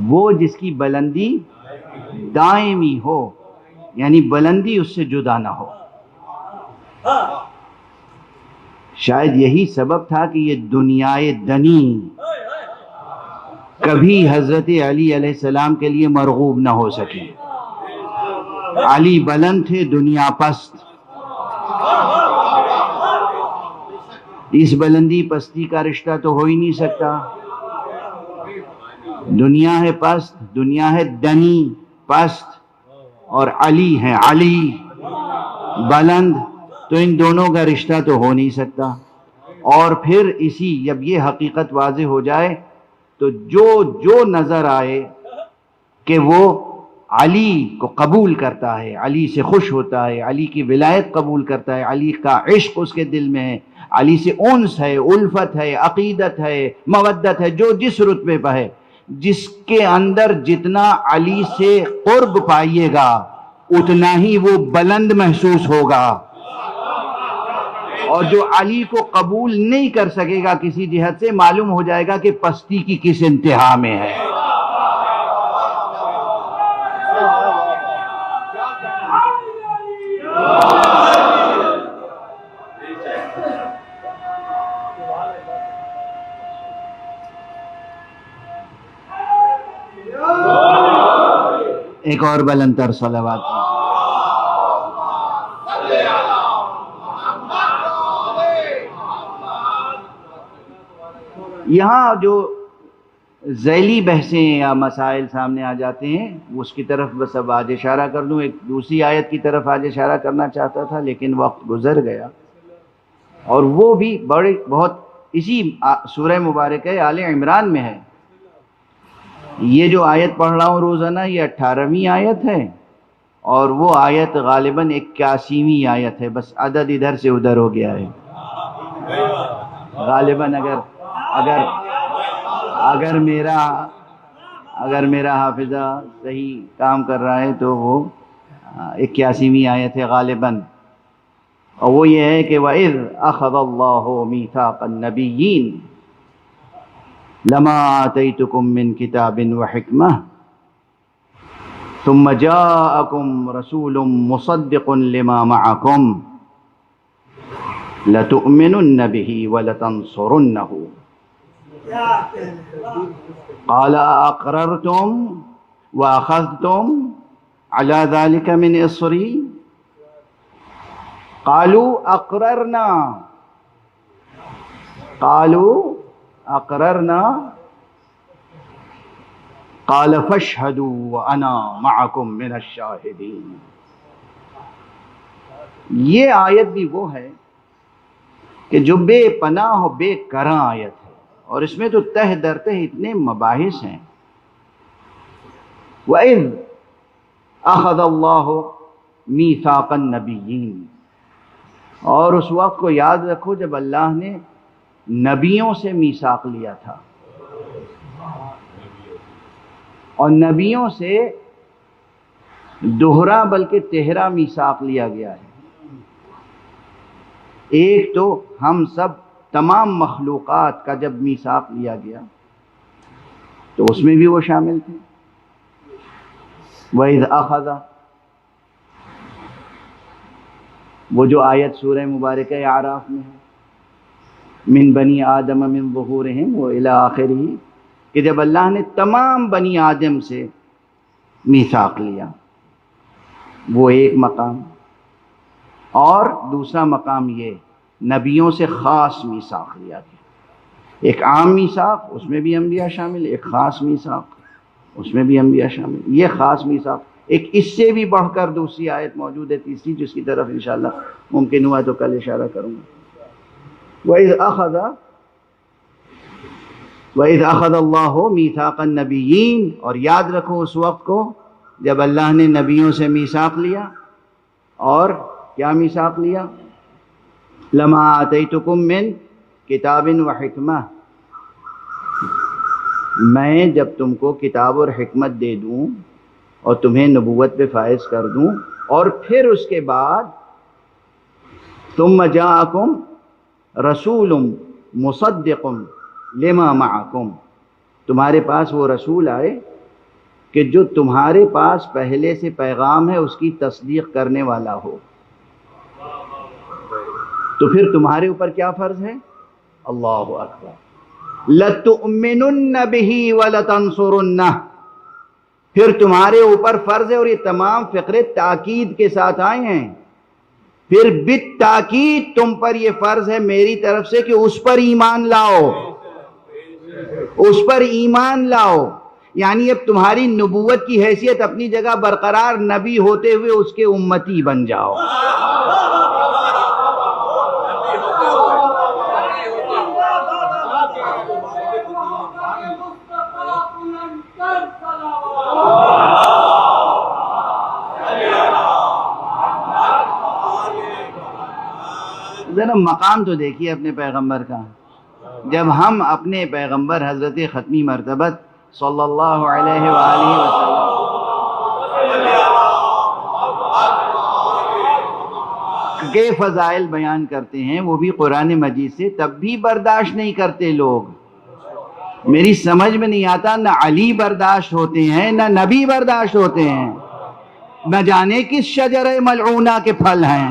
وہ جس کی بلندی دائمی ہو، یعنی بلندی اس سے جدا نہ ہو۔ شاید یہی سبب تھا کہ یہ دنیائے دنی کبھی حضرت علی علیہ السلام کے لیے مرغوب نہ ہو سکی۔ علی بلند تھے، دنیا پست۔ اس بلندی پستی کا رشتہ تو ہو ہی نہیں سکتا۔ دنیا ہے پست، دنیا ہے دنی پست، اور علی ہے علی بلند، تو ان دونوں کا رشتہ تو ہو نہیں سکتا۔ اور پھر جب یہ حقیقت واضح ہو جائے تو جو نظر آئے کہ وہ علی کو قبول کرتا ہے، علی سے خوش ہوتا ہے، علی کی ولایت قبول کرتا ہے، علی کا عشق اس کے دل میں ہے، علی سے انس ہے، الفت ہے، عقیدت ہے، مودت ہے، جو جس رتبے پہ ہے، جس کے اندر جتنا علی سے قرب پائیے گا اتنا ہی وہ بلند محسوس ہوگا، اور جو علی کو قبول نہیں کر سکے گا کسی جہت سے، معلوم ہو جائے گا کہ پستی کی کس انتہا میں ہے۔ ایک اور بلند تر صلوات۔ یہاں جو ذیلی بحثیں یا مسائل سامنے آ جاتے ہیں اس کی طرف بس اب آج اشارہ کر دوں۔ ایک دوسری آیت کی طرف آج اشارہ کرنا چاہتا تھا لیکن وقت گزر گیا، اور وہ بھی بہت اسی سورہ مبارکہ آل عمران میں ہے، یہ جو آیت پڑھ رہا ہوں روزانہ یہ 18ویں آیت ہے، اور وہ آیت غالباً 81ویں آیت ہے، بس عدد ادھر سے ادھر ہو گیا ہے غالباً۔ اگر اگر میرا حافظہ صحیح کام کر رہا ہے تو وہ 81ویں آیت ہے غالباً، اور وہ یہ ہے کہ وَإِذْ أَخَذَ اللَّهُ مِيثَاقَ النَّبِيِّينَ لَمَا آتَيْتُكُم مِّن كِتَابٍ وَحِكْمَةٍ ثُمَّ جَاءَكُمْ رَسُولٌ مُصَدِّقٌ لِّمَا مَعَكُمْ لَتُؤْمِنُنَّ بِهِ وَلَتَنصُرُنَّهُ قال أَأَقْرَرْتُمْ وَأَخَذْتُمْ عَلَى ذَلِكَ مِنْ إِصْرِي قالوا أقررنا قال فاشهدوا وأنا معكم من الشاهدين۔ یہ آیت بھی وہ ہے کہ جو بے پناہ و بے کراں آیت ہے، اور اس میں تو تہ درتہ اتنے مباحث ہیں۔ وَإِذْ أَخَذَ اللَّهُ مِيثَاقَ النَّبِيِّينَ، اور اس وقت کو یاد رکھو جب اللہ نے نبیوں سے میثاق لیا تھا، اور نبیوں سے دوہرا بلکہ تہرا میثاق لیا گیا ہے۔ ایک تو ہم سب تمام مخلوقات کا جب میثاق لیا گیا تو اس میں بھی وہ شامل تھے۔ وَإِذْ أَخَذَ، وہ جو آیت سورہ مبارکہ اعراف میں ہے، من بنی آدم من ظہورہم و الی آخرہ، کہ جب اللہ نے تمام بنی آدم سے میثاق لیا، وہ ایک مقام، اور دوسرا مقام یہ نبیوں سے خاص میثاق لیا گیا۔ ایک عام میثاق، اس میں بھی انبیاء شامل، ایک خاص میثاق، اس میں بھی انبیاء شامل۔ یہ خاص میثاق، ایک اس سے بھی بڑھ کر دوسری آیت موجود ہے، تیسری، جس کی طرف انشاءاللہ ممکن ہوا تو کل اشارہ کروں گا۔ وَإِذْ أَخَذَ اللَّهُ مِيثَاقَ النَّبِيِّينَ، اور یاد رکھو اس وقت کو جب اللہ نے نبیوں سے میثاق لیا، اور کیا میثاق لیا؟ لَمَا آتَيْتُكُم مِّن کتاب وحکمہ، میں جب تم کو کتاب اور حکمت دے دوں اور تمہیں نبوت پہ فائز کر دوں، اور پھر اس کے بعد ثم جاءکم رسول مصدق لما معکم، تمہارے پاس وہ رسول آئے کہ جو تمہارے پاس پہلے سے پیغام ہے اس کی تصدیق کرنے والا ہو، تو پھر تمہارے اوپر کیا فرض ہے؟ اللہ اکبر، لَتُؤْمِنُنَّ بِهِ وَلَتَنْصُرُنَّهُ، پھر تمہارے اوپر فرض ہے، اور یہ تمام فقرے تاکید کے ساتھ آئے ہیں، پھر بالتاکید تم پر یہ فرض ہے میری طرف سے کہ اس پر ایمان لاؤ، اس پر ایمان لاؤ، یعنی اب تمہاری نبوت کی حیثیت اپنی جگہ برقرار، نبی ہوتے ہوئے اس کے امتی بن جاؤ۔ ذرا مقام تو دیکھیے اپنے پیغمبر کا، جب ہم اپنے پیغمبر حضرت ختمی مرتبت صلی اللہ علیہ وآلہ وسلم کے فضائل بیان کرتے ہیں، وہ بھی قرآن مجید سے، تب بھی برداشت نہیں کرتے لوگ۔ میری سمجھ میں نہیں آتا، نہ علی برداشت ہوتے ہیں نہ نبی برداشت ہوتے ہیں، نہ جانے کس شجرہ ملعونہ کے پھل ہیں۔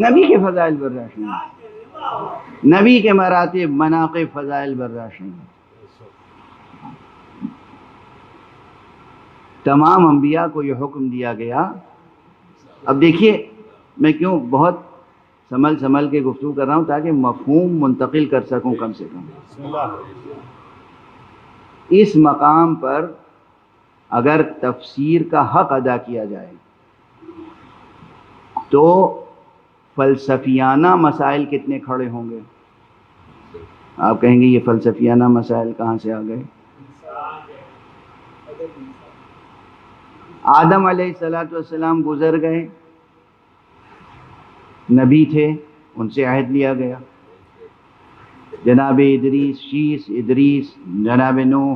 نبی کے فضائل برداشت نہیں، نبی کے مراتب، مناقب، فضائل برداشت نہیں۔ تمام انبیاء کو یہ حکم دیا گیا. اب دیکھیے میں کیوں بہت سنبھل کے گفتگو کر رہا ہوں تاکہ مفہوم منتقل کر سکوں کم سے کم. اس مقام پر اگر تفسیر کا حق ادا کیا جائے تو فلسفیانہ مسائل کتنے کھڑے ہوں گے. آپ کہیں گے یہ فلسفیانہ مسائل کہاں سے آ گئے؟ آدم علیہ السلام گزر گئے، نبی تھے، ان سے عہد لیا گیا. جناب ادریس، جناب نوح،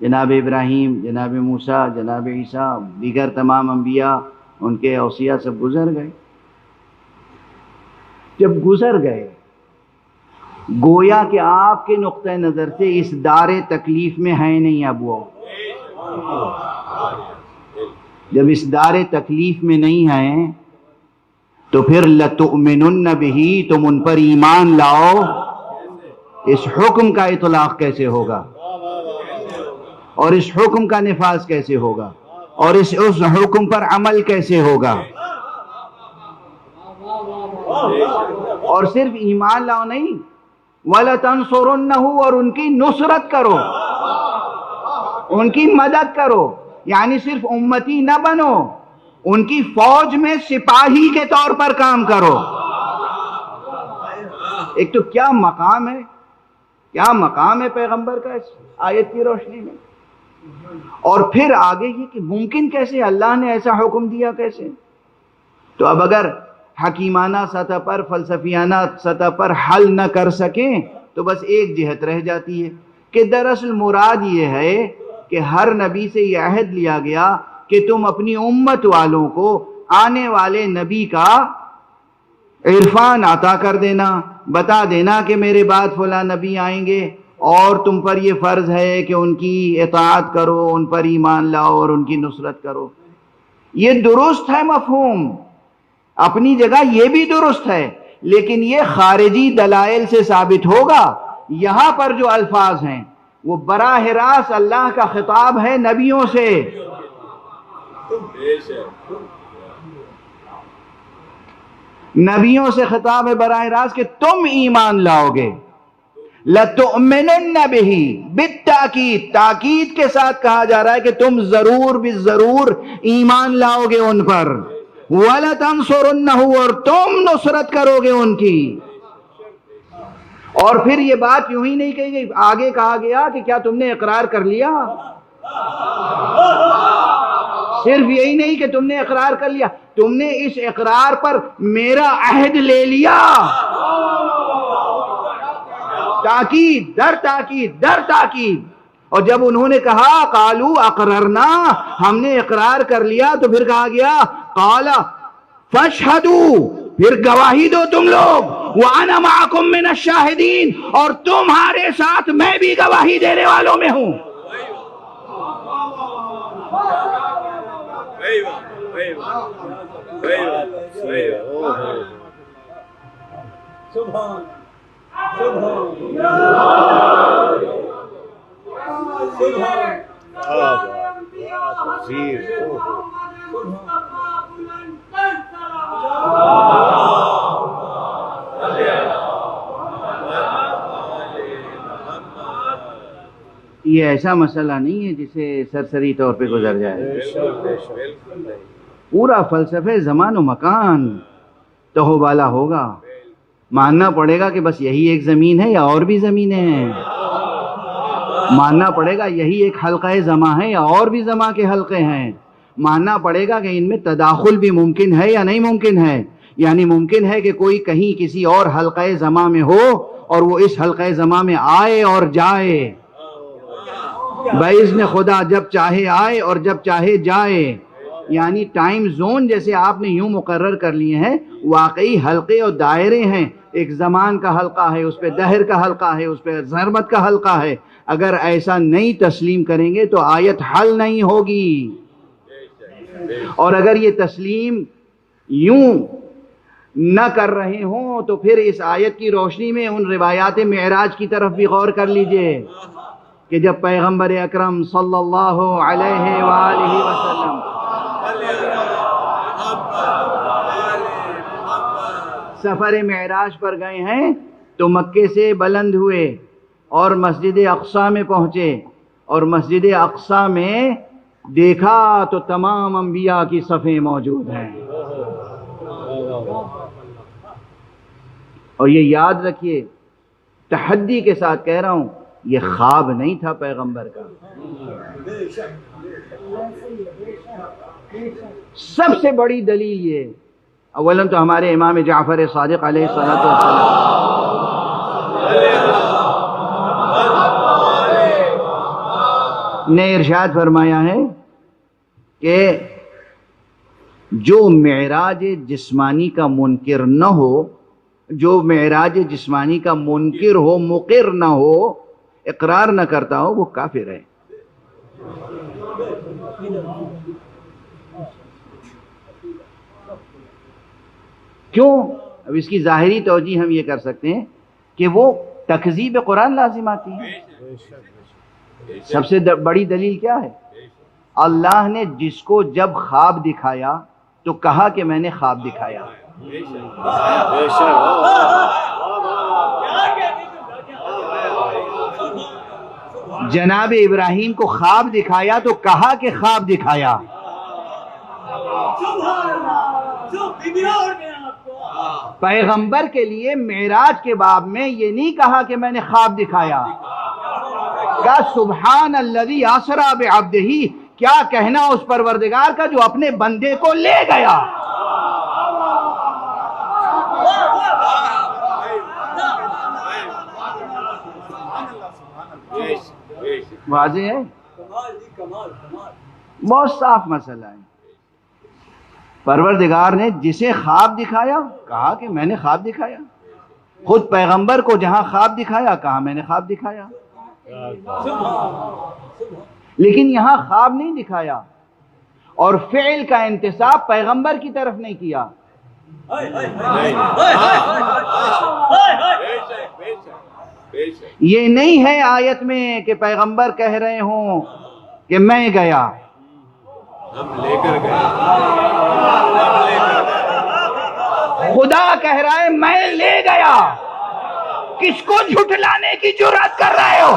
جناب ابراہیم، جناب موسیٰ، جناب عیسیٰ، دیگر تمام انبیاء، ان کے اوصیاء سب گزر گئے. جب گزر گئے گویا کہ آپ کے نقطہ نظر سے اس دار تکلیف میں ہیں نہیں. اب وہ جب اس دار تکلیف میں نہیں ہیں تو پھر لَتُؤْمِنُنَّ بِهِ، تم ان پر ایمان لاؤ، اس حکم کا اطلاق کیسے ہوگا اور اس حکم کا نفاذ کیسے ہوگا اور اس حکم پر عمل کیسے ہوگا. اور صرف ایمان لاؤ نہیں، وَلَتَنْصُرُنَّهُ، اور ان کی نصرت کرو، ان کی مدد کرو. یعنی صرف امتی نہ بنو، ان کی فوج میں سپاہی کے طور پر کام کرو. ایک تو کیا مقام ہے، کیا مقام ہے پیغمبر کا اس آیت کی روشنی میں. اور پھر آگے یہ کہ ممکن کیسے، اللہ نے ایسا حکم دیا کیسے. تو اب اگر حکیمانہ سطح پر، فلسفیانہ سطح پر حل نہ کر سکیں تو بس ایک جہت رہ جاتی ہے کہ دراصل مراد یہ ہے کہ ہر نبی سے یہ عہد لیا گیا کہ تم اپنی امت والوں کو آنے والے نبی کا عرفان عطا کر دینا، بتا دینا کہ میرے بعد فلاں نبی آئیں گے اور تم پر یہ فرض ہے کہ ان کی اطاعت کرو، ان پر ایمان لاؤ اور ان کی نصرت کرو. یہ درست ہے مفہوم، اپنی جگہ یہ بھی درست ہے، لیکن یہ خارجی دلائل سے ثابت ہوگا. یہاں پر جو الفاظ ہیں وہ براہ راست اللہ کا خطاب ہے نبیوں سے. نبیوں سے خطاب ہے براہ راست کہ تم ایمان لاؤ گے. لَتُؤْمِنُنَّ بِهِ، بالتاکید، تاکید کے ساتھ کہا جا رہا ہے کہ تم ضرور بالضرور ایمان لاؤ گے ان پر. وَلَتَنْصُرُنَّهُ، اور تم نصرت کرو گے ان کی. اور پھر یہ بات یوں ہی نہیں کہی گئی، آگے کہا گیا کہ کیا تم نے اقرار کر لیا. صرف یہی نہیں کہ تم نے اقرار کر لیا، تم نے اس اقرار پر میرا عہد لے لیا. تاکید در تاکید در تاکید. اور جب انہوں نے کہا قالوا اقررنا، ہم نے اقرار کر لیا، تو پھر کہا گیا قال فاشهدوا، پھر گواہی دو تم لوگ، وانا معکم من الشاہدین، اور تمہارے ساتھ میں بھی گواہی دینے والوں میں ہوں. یہ ایسا مسئلہ نہیں ہے جسے سرسری طور پہ گزر جائے. پورا فلسفہ زمان و مکان تہو بالا ہوگا. ماننا پڑے گا کہ بس یہی ایک زمین ہے یا اور بھی زمینیں ہیں. ماننا پڑے گا یہی ایک حلقہ زماں ہے یا اور بھی زماں کے حلقے ہیں. ماننا پڑے گا کہ ان میں تداخل بھی ممکن ہے یا نہیں ممکن ہے. یعنی ممکن ہے کہ کوئی کہیں کسی اور حلقہ زماں میں ہو اور وہ اس حلقہ زماں میں آئے اور جائے باذن خدا، جب چاہے آئے اور جب چاہے جائے. یعنی ٹائم زون جیسے آپ نے یوں مقرر کر لیے ہیں، واقعی حلقے اور دائرے ہیں. ایک زمان کا حلقہ ہے، اس پہ دہر کا حلقہ ہے، اس پہ ضربت کا حلقہ ہے. اگر ایسا نہیں تسلیم کریں گے تو آیت حل نہیں ہوگی. اور اگر یہ تسلیم یوں نہ کر رہے ہوں تو پھر اس آیت کی روشنی میں ان روایات معراج کی طرف بھی غور کر لیجئے. کہ جب پیغمبر اکرم صلی اللہ علیہ وآلہ وسلم سفر معراج پر گئے ہیں تو مکے سے بلند ہوئے اور مسجد اقصی میں پہنچے، اور مسجد اقصی میں دیکھا تو تمام انبیاء کی صفیں موجود ہیں۔ اور یہ یاد رکھیے، تحدی کے ساتھ کہہ رہا ہوں، یہ خواب نہیں تھا پیغمبر کا۔ سب سے بڑی دلیل یہ، اولاً تو ہمارے امام جعفر صادق علیہ السلام نے ارشاد فرمایا ہے کہ جو معراج جسمانی کا منکر نہ ہو، جو معراج جسمانی کا منکر ہو، مقر نہ ہو، اقرار نہ کرتا ہو، وہ کافر ہے۔ کیوں؟ اب اس کی ظاہری توجیہ ہم یہ کر سکتے ہیں کہ وہ تکذیب قرآن لازم آتی ہے۔ سب سے بڑی دلیل کیا ہے؟ اللہ نے جس کو جب خواب دکھایا تو کہا کہ میں نے خواب دکھایا۔ جناب ابراہیم کو خواب دکھایا تو کہا کہ خواب دکھایا۔ پیغمبر کے لیے معراج کے باب میں یہ نہیں کہا کہ میں نے خواب دکھایا، کہا سبحان الذی اسری بعبدہ، کیا کہنا اس پروردگار کا جو اپنے بندے کو لے گیا۔ واضح ہے، بہت صاف مسئلہ ہے۔ پروردگار نے جسے خواب دکھایا کہا کہ میں نے خواب دکھایا، خود پیغمبر کو جہاں خواب دکھایا کہا میں نے خواب دکھایا۔ لیکن یہاں خواب نہیں دکھایا اور فعل کا انتساب پیغمبر کی طرف نہیں کیا۔ یہ نہیں ہے آیت میں کہ پیغمبر کہہ رہے ہوں کہ میں گیا، خدا کہہ رہا ہے میں لے گیا۔ کس کو جھٹلانے کی جرات کر رہے ہو؟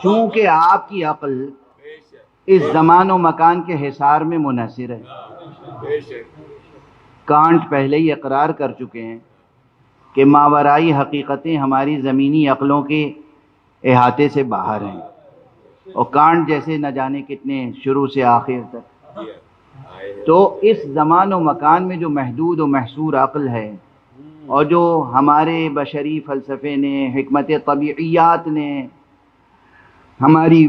چونکہ آپ کی عقل اس زمان و مکان کے حصار میں منحصر ہے۔ کانٹ پہلے ہی اقرار کر چکے ہیں کہ ماورائی حقیقتیں ہماری زمینی عقلوں کے احاطے سے باہر ہیں، اور کانٹ جیسے نہ جانے کتنے شروع سے آخر تک۔ تو اس زمان و مکان میں جو محدود و محصور عقل ہے، اور جو ہمارے بشری فلسفے نے، حکمت طبیعیات نے، ہماری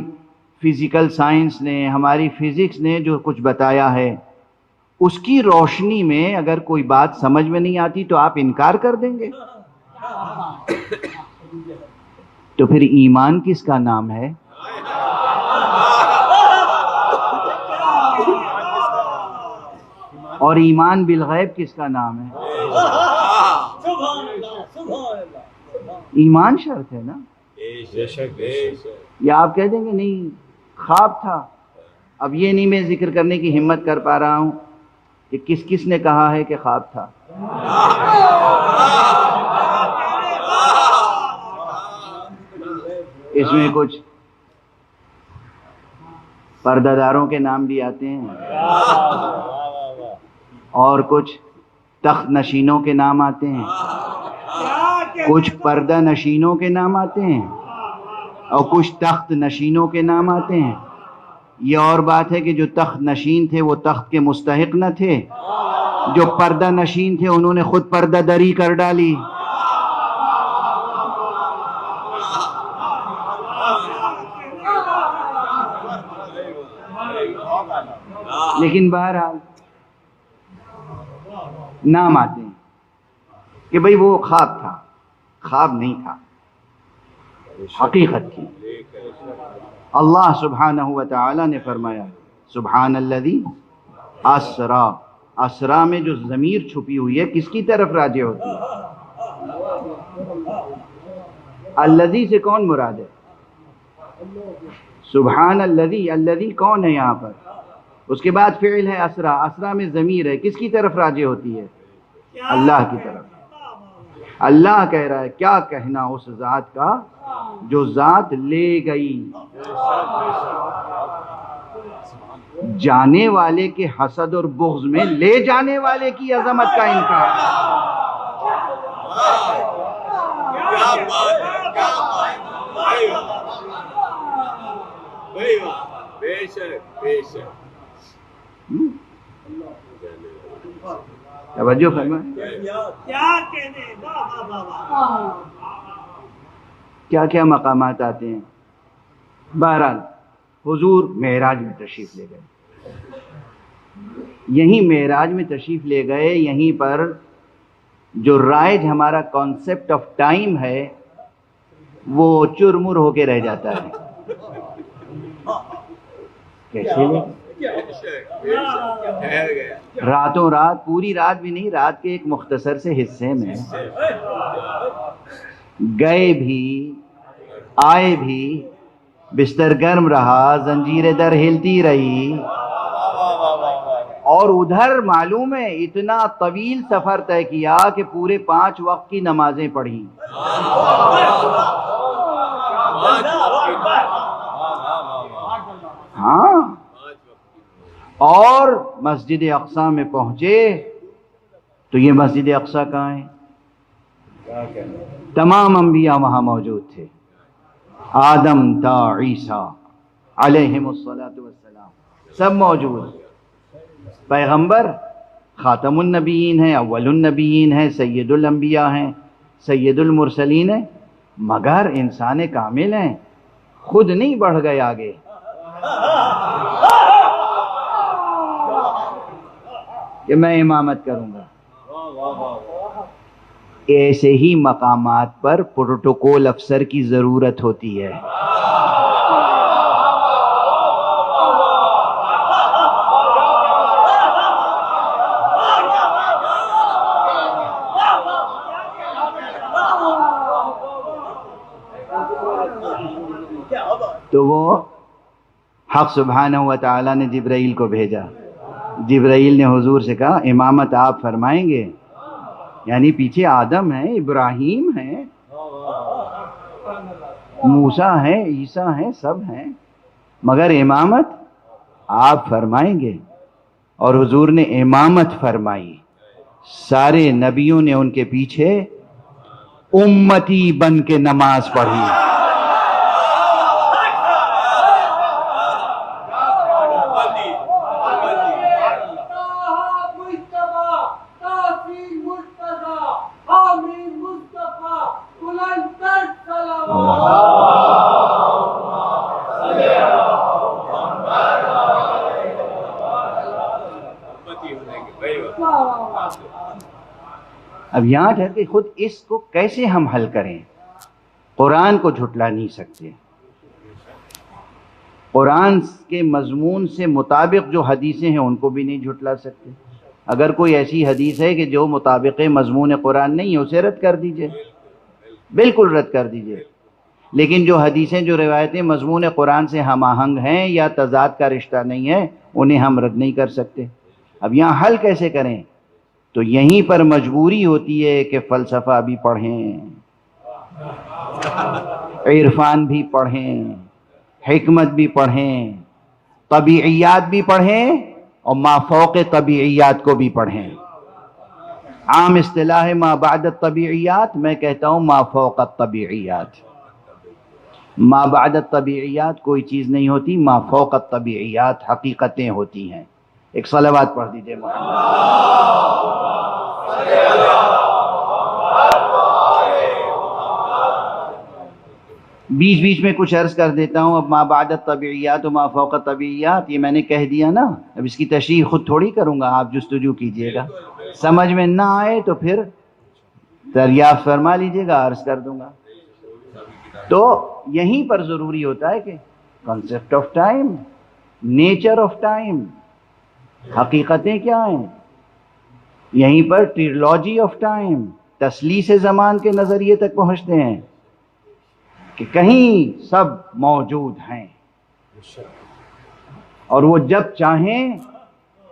فزیکل سائنس نے، ہماری فزکس نے جو کچھ بتایا ہے، اس کی روشنی میں اگر کوئی بات سمجھ میں نہیں آتی تو آپ انکار کر دیں گے؟ تو پھر ایمان کس کا نام ہے؟ اور ایمان بالغیب کس کا نام ہے؟ ایمان شرط ہے نا؟ یا آپ کہہ دیں گے نہیں خواب تھا۔ اب یہ نہیں میں ذکر کرنے کی ہمت کر پا رہا ہوں کہ کس کس نے کہا ہے کہ خواب تھا۔ اس میں کچھ پردہ داروں کے نام بھی آتے ہیں، اور کچھ تخت نشینوں کے نام آتے ہیں، کچھ پردہ نشینوں کے نام آتے ہیں، اور کچھ تخت نشینوں کے نام آتے ہیں. یہ اور بات ہے کہ جو تخت نشین تھے وہ تخت کے مستحق نہ تھے، جو پردہ نشین تھے انہوں نے خود پردہ دری کر ڈالی. لیکن بہرحال نام آتے ہیں کہ بھئی وہ خواب تھا، خواب نہیں تھا، حقیقت تھی. اللہ سبحانہ و تعالی نے فرمایا سبحان الذی اسرا. اسرا میں جو ضمیر چھپی ہوئی ہے کس کی طرف راجع ہوتی ہے؟ الذی سے کون مراد ہے؟ سبحان الذی. الذی کون ہے یہاں پر؟ اس کے بعد فعل ہے اسرا. اسرا میں ضمیر ہے، کس کی طرف راجع ہوتی ہے؟ اللہ کی طرف. اللہ کہہ رہا ہے کیا کہنا اس ذات کا جو ذات لے گئی. جانے والے کے حسد اور بغض میں لے جانے والے کی عظمت کا انکار. توجہ فرمائیں. کیا کیا مقامات آتے ہیں. بہرحال حضور معراج میں تشریف لے گئے. یہیں معراج میں تشریف لے گئے. یہیں پر جو رائج ہمارا کانسیپٹ آف ٹائم ہے وہ چرمر ہو کے رہ جاتا ہے. کیسے لے راتوں رات، پوری رات بھی نہیں، رات کے ایک مختصر سے حصے میں گئے بھی آئے بھی، بستر گرم رہا، زنجیر در ہلتی رہی، اور ادھر معلوم ہے اتنا طویل سفر طے کیا کہ پورے 5 وقت کی نمازیں پڑھی. ہاں، اور مسجد اقصی میں پہنچے تو یہ مسجد اقصی کہاں ہے؟ تمام انبیاء وہاں موجود تھے. آدم تا عیسیٰ علیہم الصلاۃ والسلام سب موجود. پیغمبر خاتم النبیین ہیں، اول النبیین ہیں، سید الانبیاء ہیں، سید المرسلین ہیں، مگر انسان کامل ہیں. خود نہیں بڑھ گئے آگے. کہ میں امامت کروں گا. ایسے ہی مقامات پر پروٹوکول افسر کی ضرورت ہوتی ہے. تو وہ حق سبحانہ و تعالی نے جبرائیل کو بھیجا. جبرائیل نے حضور سے کہا امامت آپ فرمائیں گے. یعنی پیچھے آدم ہیں، ابراہیم ہیں، موسیٰ ہیں، عیسیٰ ہیں، سب ہیں، مگر امامت آپ فرمائیں گے. اور حضور نے امامت فرمائی. سارے نبیوں نے ان کے پیچھے امتی بن کے نماز پڑھی. اب یہاں ٹھہر کے خود اس کو کیسے ہم حل کریں؟ قرآن کو جھٹلا نہیں سکتے. قرآن کے مضمون سے مطابق جو حدیثیں ہیں ان کو بھی نہیں جھٹلا سکتے. اگر کوئی ایسی حدیث ہے کہ جو مطابق مضمون قرآن نہیں ہے اسے رد کر دیجئے، بالکل رد کر دیجئے. لیکن جو حدیثیں، جو روایتیں مضمون قرآن سے ہم آہنگ ہیں یا تضاد کا رشتہ نہیں ہے انہیں ہم رد نہیں کر سکتے. اب یہاں حل کیسے کریں؟ تو یہیں پر مجبوری ہوتی ہے کہ فلسفہ بھی پڑھیں، عرفان بھی پڑھیں، حکمت بھی پڑھیں، طبیعیات بھی پڑھیں، اور ما فوق طبیعیات کو بھی پڑھیں. عام اصطلاح ما بعد الطبیعیات، میں کہتا ہوں ما فوق الطبیعیات. ما بعد الطبیعیات کوئی چیز نہیں ہوتی، ما فوق الطبیعیات حقیقتیں ہوتی ہیں. ایک صلوات پڑھ دیجئے محمد. بیچ بیچ میں کچھ عرض کر دیتا ہوں. اب ما بعد الطبیعیات و ما فوق الطبیعیات یہ میں نے کہہ دیا نا، اب اس کی تشریح خود تھوڑی کروں گا، آپ جستجو کیجئے گا. سمجھ میں نہ آئے تو پھر دریافت فرما لیجئے گا، عرض کر دوں گا. تو یہیں پر ضروری ہوتا ہے کہ concept of time, nature of time, حقیقتیں کیا ہیں، یہیں پر ٹریلوجی آف ٹائم، تسلیس زمان کے نظریے تک پہنچتے ہیں کہ کہیں سب موجود ہیں اور وہ جب چاہیں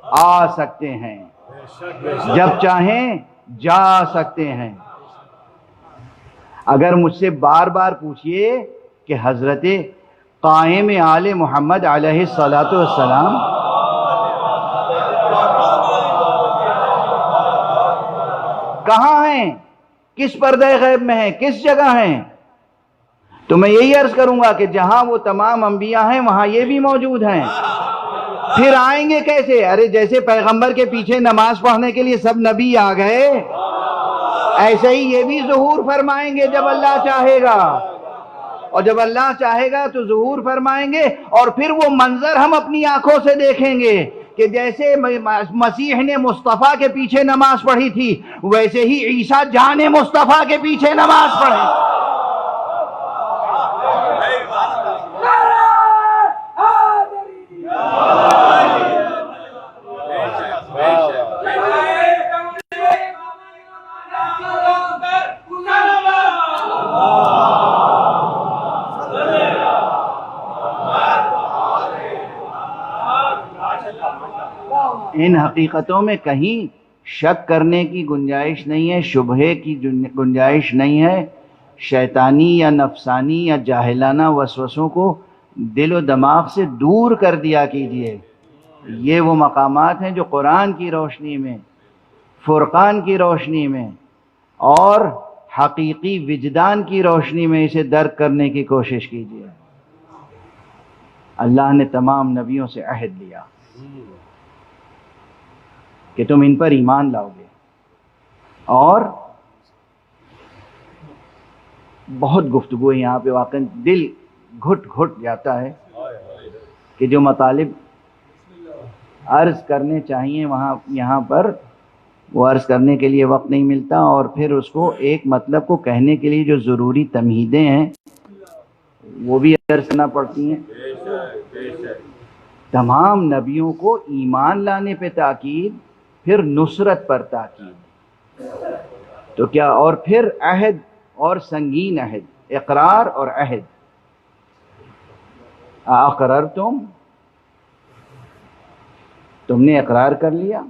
آ سکتے ہیں، جب چاہیں جا سکتے ہیں. اگر مجھ سے بار بار پوچھئے کہ حضرت قائم آل محمد علیہ الصلاۃ والسلام کہاں ہیں، کس پردہ غیب میں ہیں، کس جگہ ہیں، تو میں یہی عرض کروں گا کہ جہاں وہ تمام انبیاء ہیں وہاں یہ بھی موجود ہیں. پھر آئیں گے کیسے؟ ارے جیسے پیغمبر کے پیچھے نماز پڑھنے کے لیے سب نبی آ گئے، ایسے ہی یہ بھی ظہور فرمائیں گے جب اللہ چاہے گا، اور جب اللہ چاہے گا تو ظہور فرمائیں گے. اور پھر وہ منظر ہم اپنی آنکھوں سے دیکھیں گے کہ جیسے مسیح نے مصطفیٰ کے پیچھے نماز پڑھی تھی ویسے ہی عیسیٰ جان مصطفیٰ کے پیچھے نماز پڑھے. ان حقیقتوں میں کہیں شک کرنے کی گنجائش نہیں ہے، شبہے کی گنجائش نہیں ہے. شیطانی یا نفسانی یا جاہلانہ وسوسوں کو دل و دماغ سے دور کر دیا کیجئے. یہ وہ مقامات ہیں جو قرآن کی روشنی میں، فرقان کی روشنی میں اور حقیقی وجدان کی روشنی میں اسے درک کرنے کی کوشش کیجئے. اللہ نے تمام نبیوں سے عہد لیا کہ تم ان پر ایمان لاؤ گے، اور بہت گفتگو ہے یہاں پہ، واقعا دل گھٹ گھٹ جاتا ہے کہ جو مطالب عرض کرنے چاہیے وہاں یہاں پر وہ عرض کرنے کے لیے وقت نہیں ملتا، اور پھر اس کو ایک مطلب کو کہنے کے لیے جو ضروری تمہیدیں ہیں وہ بھی عرض کرنا پڑتی ہیں. تمام نبیوں کو ایمان لانے پہ تاکید، پھر نصرت پر تاکید، تو کیا، اور پھر عہد اور سنگین عہد، اقرار اور عہد. اقررتم، تم نے اقرار کر لیا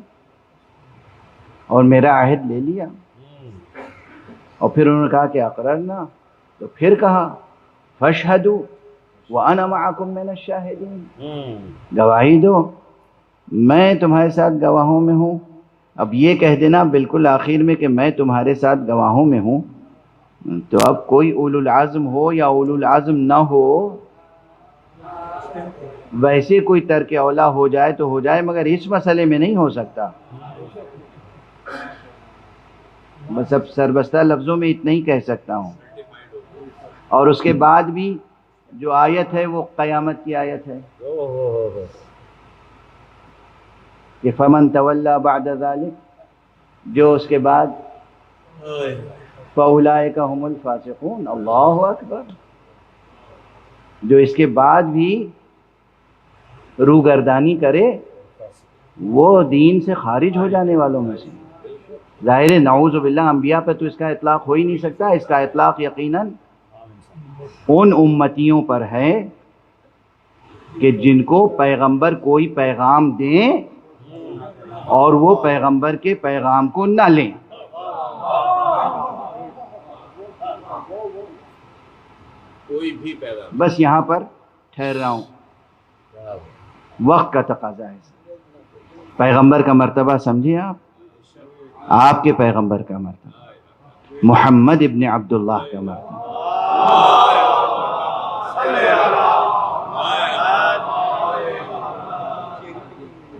اور میرا عہد لے لیا. اور پھر انہوں نے کہا کہ اقررنا، تو پھر کہا فاشہدوا وانا معکم من الشاہدین، گواہی دو میں تمہارے ساتھ گواہوں میں ہوں. اب یہ کہہ دینا بالکل آخر میں کہ میں تمہارے ساتھ گواہوں میں ہوں، تو اب کوئی اولو العزم ہو یا اولو العزم نہ ہو، ویسے کوئی ترک اولا ہو جائے تو ہو جائے، مگر اس مسئلے میں نہیں ہو سکتا. بس اب سربستہ لفظوں میں اتنا ہی کہہ سکتا ہوں. اور اس کے بعد بھی جو آیت ہے وہ قیامت کی آیت ہے کہ فمن تولی بعد ذلک، جو اس کے بعد فاولئک هم الفاسقون، اللہ اکبر، جو اس کے بعد بھی روگردانی کرے وہ دین سے خارج ہو جانے والوں میں سے. ظاہر ہے نعوذ باللہ انبیاء پہ تو اس کا اطلاق ہو ہی نہیں سکتا. اس کا اطلاق یقیناً ان امتیوں پر ہے کہ جن کو پیغمبر کوئی پیغام دیں اور وہ پیغمبر کے پیغام کو نہ لیں. کوئی بھی پیغام، بس یہاں پر ٹھہر رہا ہوں، وقت کا تقاضا ہے. پیغمبر کا مرتبہ سمجھے آپ کے پیغمبر کا مرتبہ، محمد ابن عبداللہ کا مرتبہ.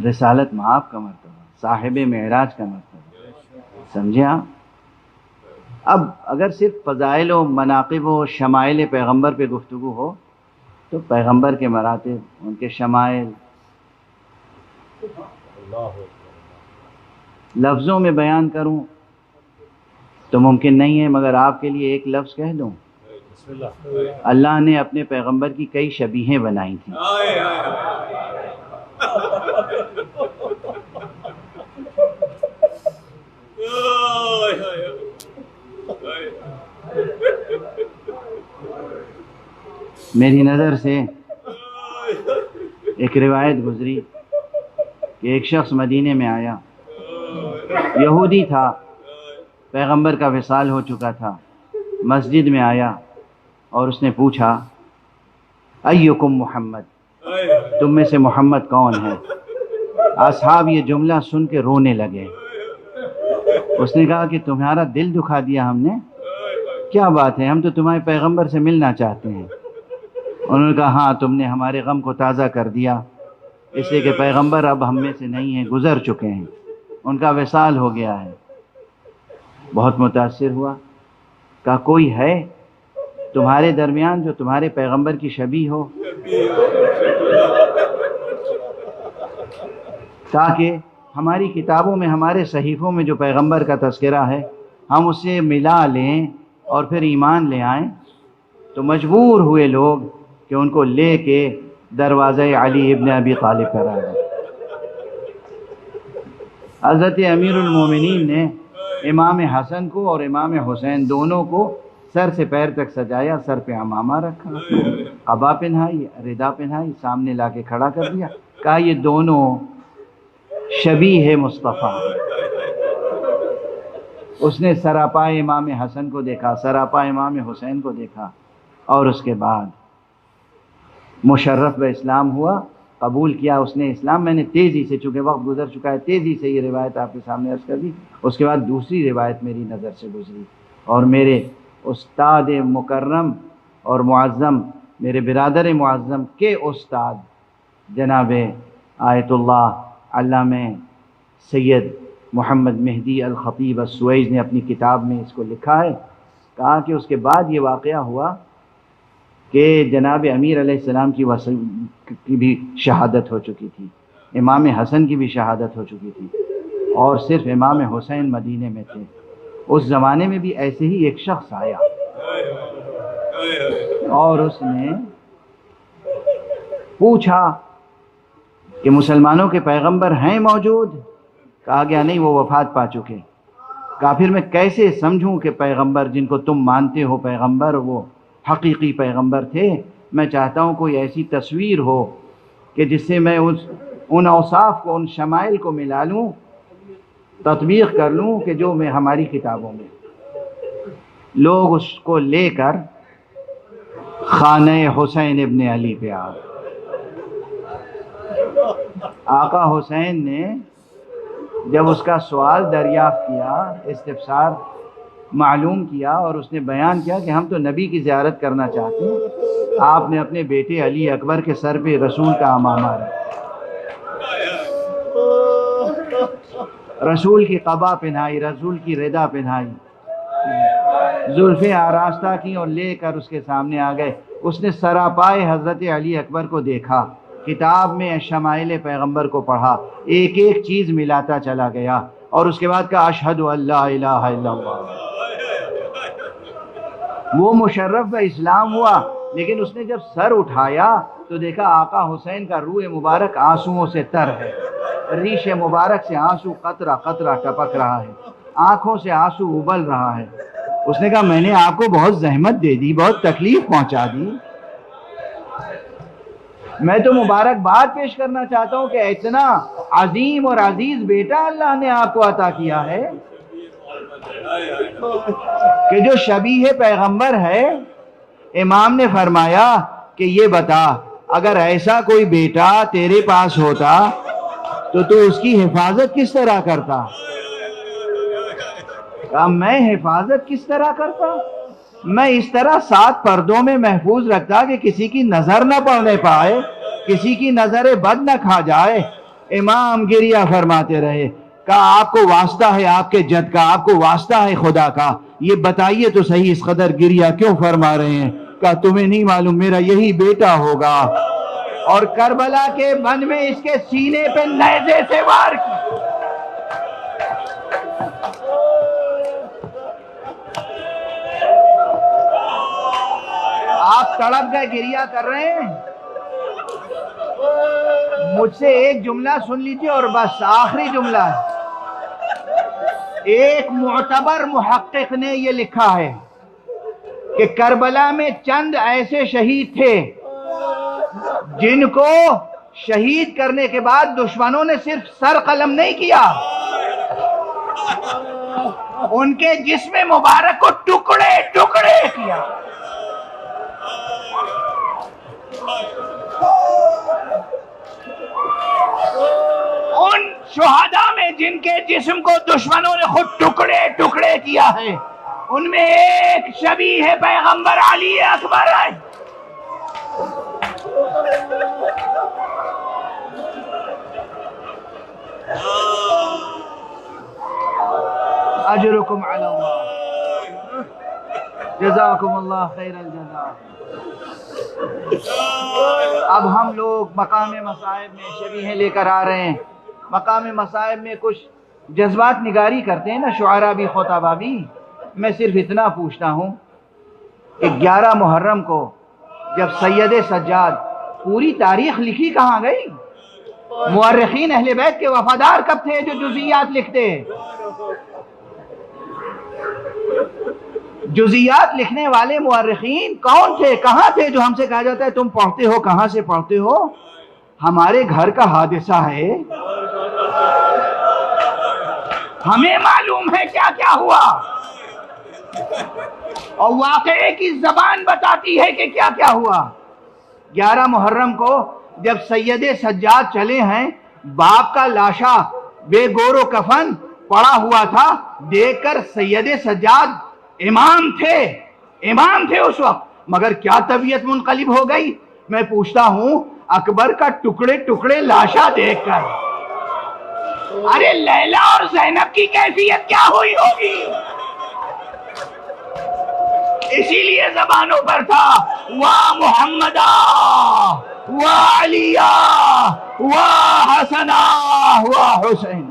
رسالت مآب کا مرتبہ، صاحب معراج کا مرتبہ، سمجھے آپ؟ اب اگر صرف فضائل و مناقب و شمائل پیغمبر پہ گفتگو ہو تو پیغمبر کے مراتب، ان کے شمائل لفظوں میں بیان کروں تو ممکن نہیں ہے، مگر آپ کے لیے ایک لفظ کہہ دوں، اللہ نے اپنے پیغمبر کی کئی شبیہیں بنائی تھیں۔ میری نظر سے ایک روایت گزری کہ ایک شخص مدینے میں آیا، یہودی تھا، پیغمبر کا وصال ہو چکا تھا، مسجد میں آیا اور اس نے پوچھا ایکم محمد، تم میں سے محمد کون ہے؟ اصحاب یہ جملہ سن کے رونے لگے۔ اس نے کہا کہ تمہارا دل دکھا دیا ہم نے، کیا بات ہے، ہم تو تمہارے پیغمبر سے ملنا چاہتے ہیں۔ انہوں نے کہا ہاں، تم نے ہمارے غم کو تازہ کر دیا، اس لیے کہ پیغمبر اب ہم میں سے نہیں ہیں، گزر چکے ہیں، ان کا وصال ہو گیا ہے۔ بہت متاثر ہوا، کہا کوئی ہے تمہارے درمیان جو تمہارے پیغمبر کی شبیہ ہو، تاکہ ہماری کتابوں میں، ہمارے صحیفوں میں جو پیغمبر کا تذکرہ ہے ہم اسے ملا لیں اور پھر ایمان لے آئیں۔ تو مجبور ہوئے لوگ کہ ان کو لے کے دروازہ علی ابن ابی طالب پر آئے۔ حضرت امیر المومنین نے امام حسن کو اور امام حسین دونوں کو سر سے پیر تک سجایا، سر پہ عمامہ رکھا، قبا پہنائی، ردا پہنائی، سامنے لا کے کھڑا کر دیا، کہا یہ دونوں شبیہ مصطفیٰ۔ اس نے سراپائے امام حسن کو دیکھا، سراپائے امام حسین کو دیکھا، اور اس کے بعد مشرف بہ اسلام ہوا، قبول کیا اس نے اسلام۔ میں نے تیزی سے، چونکہ وقت گزر چکا ہے، تیزی سے یہ روایت آپ کے سامنے عرض کر دی۔ اس کے بعد دوسری روایت میری نظر سے گزری، اور میرے استاد مکرم اور معظم، میرے برادر معظم کے استاد جناب آیت اللہ علامہ سید محمد مہدی الخطیب السویج نے اپنی کتاب میں اس کو لکھا ہے۔ کہا کہ اس کے بعد یہ واقعہ ہوا کہ جناب امیر علیہ السلام کی بھی شہادت ہو چکی تھی، امام حسن کی بھی شہادت ہو چکی تھی، اور صرف امام حسین مدینے میں تھے۔ اس زمانے میں بھی ایسے ہی ایک شخص آیا اور اس نے پوچھا کہ مسلمانوں کے پیغمبر ہیں موجود؟ کہا گیا نہیں، وہ وفات پا چکے۔ کہا پھر میں کیسے سمجھوں کہ پیغمبر جن کو تم مانتے ہو پیغمبر وہ حقیقی پیغمبر تھے؟ میں چاہتا ہوں کوئی ایسی تصویر ہو کہ جس سے میں ان اوصاف کو، ان شمائل کو ملا لوں، تطبیق کر لوں کہ جو میں ہماری کتابوں میں۔ لوگ اس کو لے کر خانہ حسین ابن علی پہ آ گئے۔ آقا حسین نے جب اس کا سوال دریافت کیا، استفسار معلوم کیا، اور اس نے بیان کیا کہ ہم تو نبی کی زیارت کرنا چاہتے ہیں، آپ نے اپنے بیٹے علی اکبر کے سر پہ رسول کا عمامہ رکھا، رسول کی قبا پہنائی، رسول کی ردا پہنائی، زلفیں آراستہ کی اور لے کر اس کے سامنے آ گئے۔ اس نے سراپائے حضرت علی اکبر کو دیکھا، کتاب میں شمائل پیغمبر کو پڑھا، ایک ایک چیز ملاتا چلا گیا، اور اس کے بعد کہا اشہد ان لا الہ الا اللہ۔ وہ مشرف بہ اسلام ہوا، لیکن اس نے جب سر اٹھایا تو دیکھا آقا حسین کا روح مبارک آنسوؤں سے تر ہے، ریش مبارک سے آنسو قطرہ قطرہ ٹپک رہا ہے، آنکھوں سے آنسو ابل رہا ہے۔ اس نے کہا میں نے آپ کو بہت زحمت دے دی، بہت تکلیف پہنچا دی، میں تو مبارکباد پیش کرنا چاہتا ہوں کہ اتنا عظیم اور عزیز بیٹا اللہ نے آپ کو عطا کیا ہے کہ جو شبیہ پیغمبر ہے۔ امام نے فرمایا کہ یہ بتا اگر ایسا کوئی بیٹا تیرے پاس ہوتا تو اس کی حفاظت کس طرح کرتا؟ کہا میں حفاظت کس طرح کرتا؟ میں اس طرح 7 پردوں میں محفوظ رکھتا کہ کسی کی نظر نہ پڑنے پائے، کسی کی نظر بد نہ کھا جائے، امام گریہ فرماتے رہے. کہا آپ کو واسطہ ہے آپ کے جد کا, آپ کو واسطہ ہے خدا کا, یہ بتائیے تو صحیح اس قدر گریہ کیوں فرما رہے ہیں؟ کہا تمہیں نہیں معلوم میرا یہی بیٹا ہوگا. اور کربلا کے بن میں اس کے سینے پہ نیزے سے وار کی. آپ تڑپ گئے, گریہ کر رہے ہیں. مجھ سے ایک جملہ سن لیجیے اور بس آخری جملہ ہے. ایک معتبر محقق نے یہ لکھا ہے کہ کربلا میں چند ایسے شہید تھے جن کو شہید کرنے کے بعد دشمنوں نے صرف سر قلم نہیں کیا, ان کے جسم مبارک کو ٹکڑے ٹکڑے کیا. ان شہداء میں جن کے جسم کو دشمنوں نے خود ٹکڑے ٹکڑے کیا ہے, ان میں ایک شبیہ ہے پیغمبر علی اکبر ہے. اجرکم علی اللہ, جزاکم اللہ خیر الجزاء. اب ہم لوگ مقام مصائب میں شبیہیں لے کر آ رہے ہیں. مقام مصائب میں کچھ جذبات نگاری کرتے ہیں نا شعراء بھی خطباء بھی. میں صرف اتنا پوچھتا ہوں کہ 11 محرم کو جب سید سجاد, پوری تاریخ لکھی کہاں گئی؟ مورخین اہل بیت کے وفادار کب تھے جو جزیات لکھتے؟ جزیات لکھنے والے مورخین کون تھے, کہاں تھے؟ جو ہم سے کہا جاتا ہے تم پڑھتے ہو, کہاں سے پڑھتے ہو؟ ہمارے گھر کا حادثہ ہے, ہمیں معلوم ہے کیا کیا ہوا, اور واقعے کی زبان بتاتی ہے کہ کیا کیا ہوا. 11 محرم کو جب سید سجاد چلے ہیں, باپ کا لاشا بے گور و کفن پڑا ہوا تھا, دیکھ کر سید سجاد امام تھے اس وقت, مگر کیا طبیعت منقلب ہو گئی. میں پوچھتا ہوں اکبر کا ٹکڑے ٹکڑے لاشا دیکھ کر, ارے لیلا اور زینب کی کیفیت کیا ہوئی ہوگی؟ اسی لیے زبانوں پر تھا واہ محمدہ واہ علیہ واہ حسنہ واہ حسین.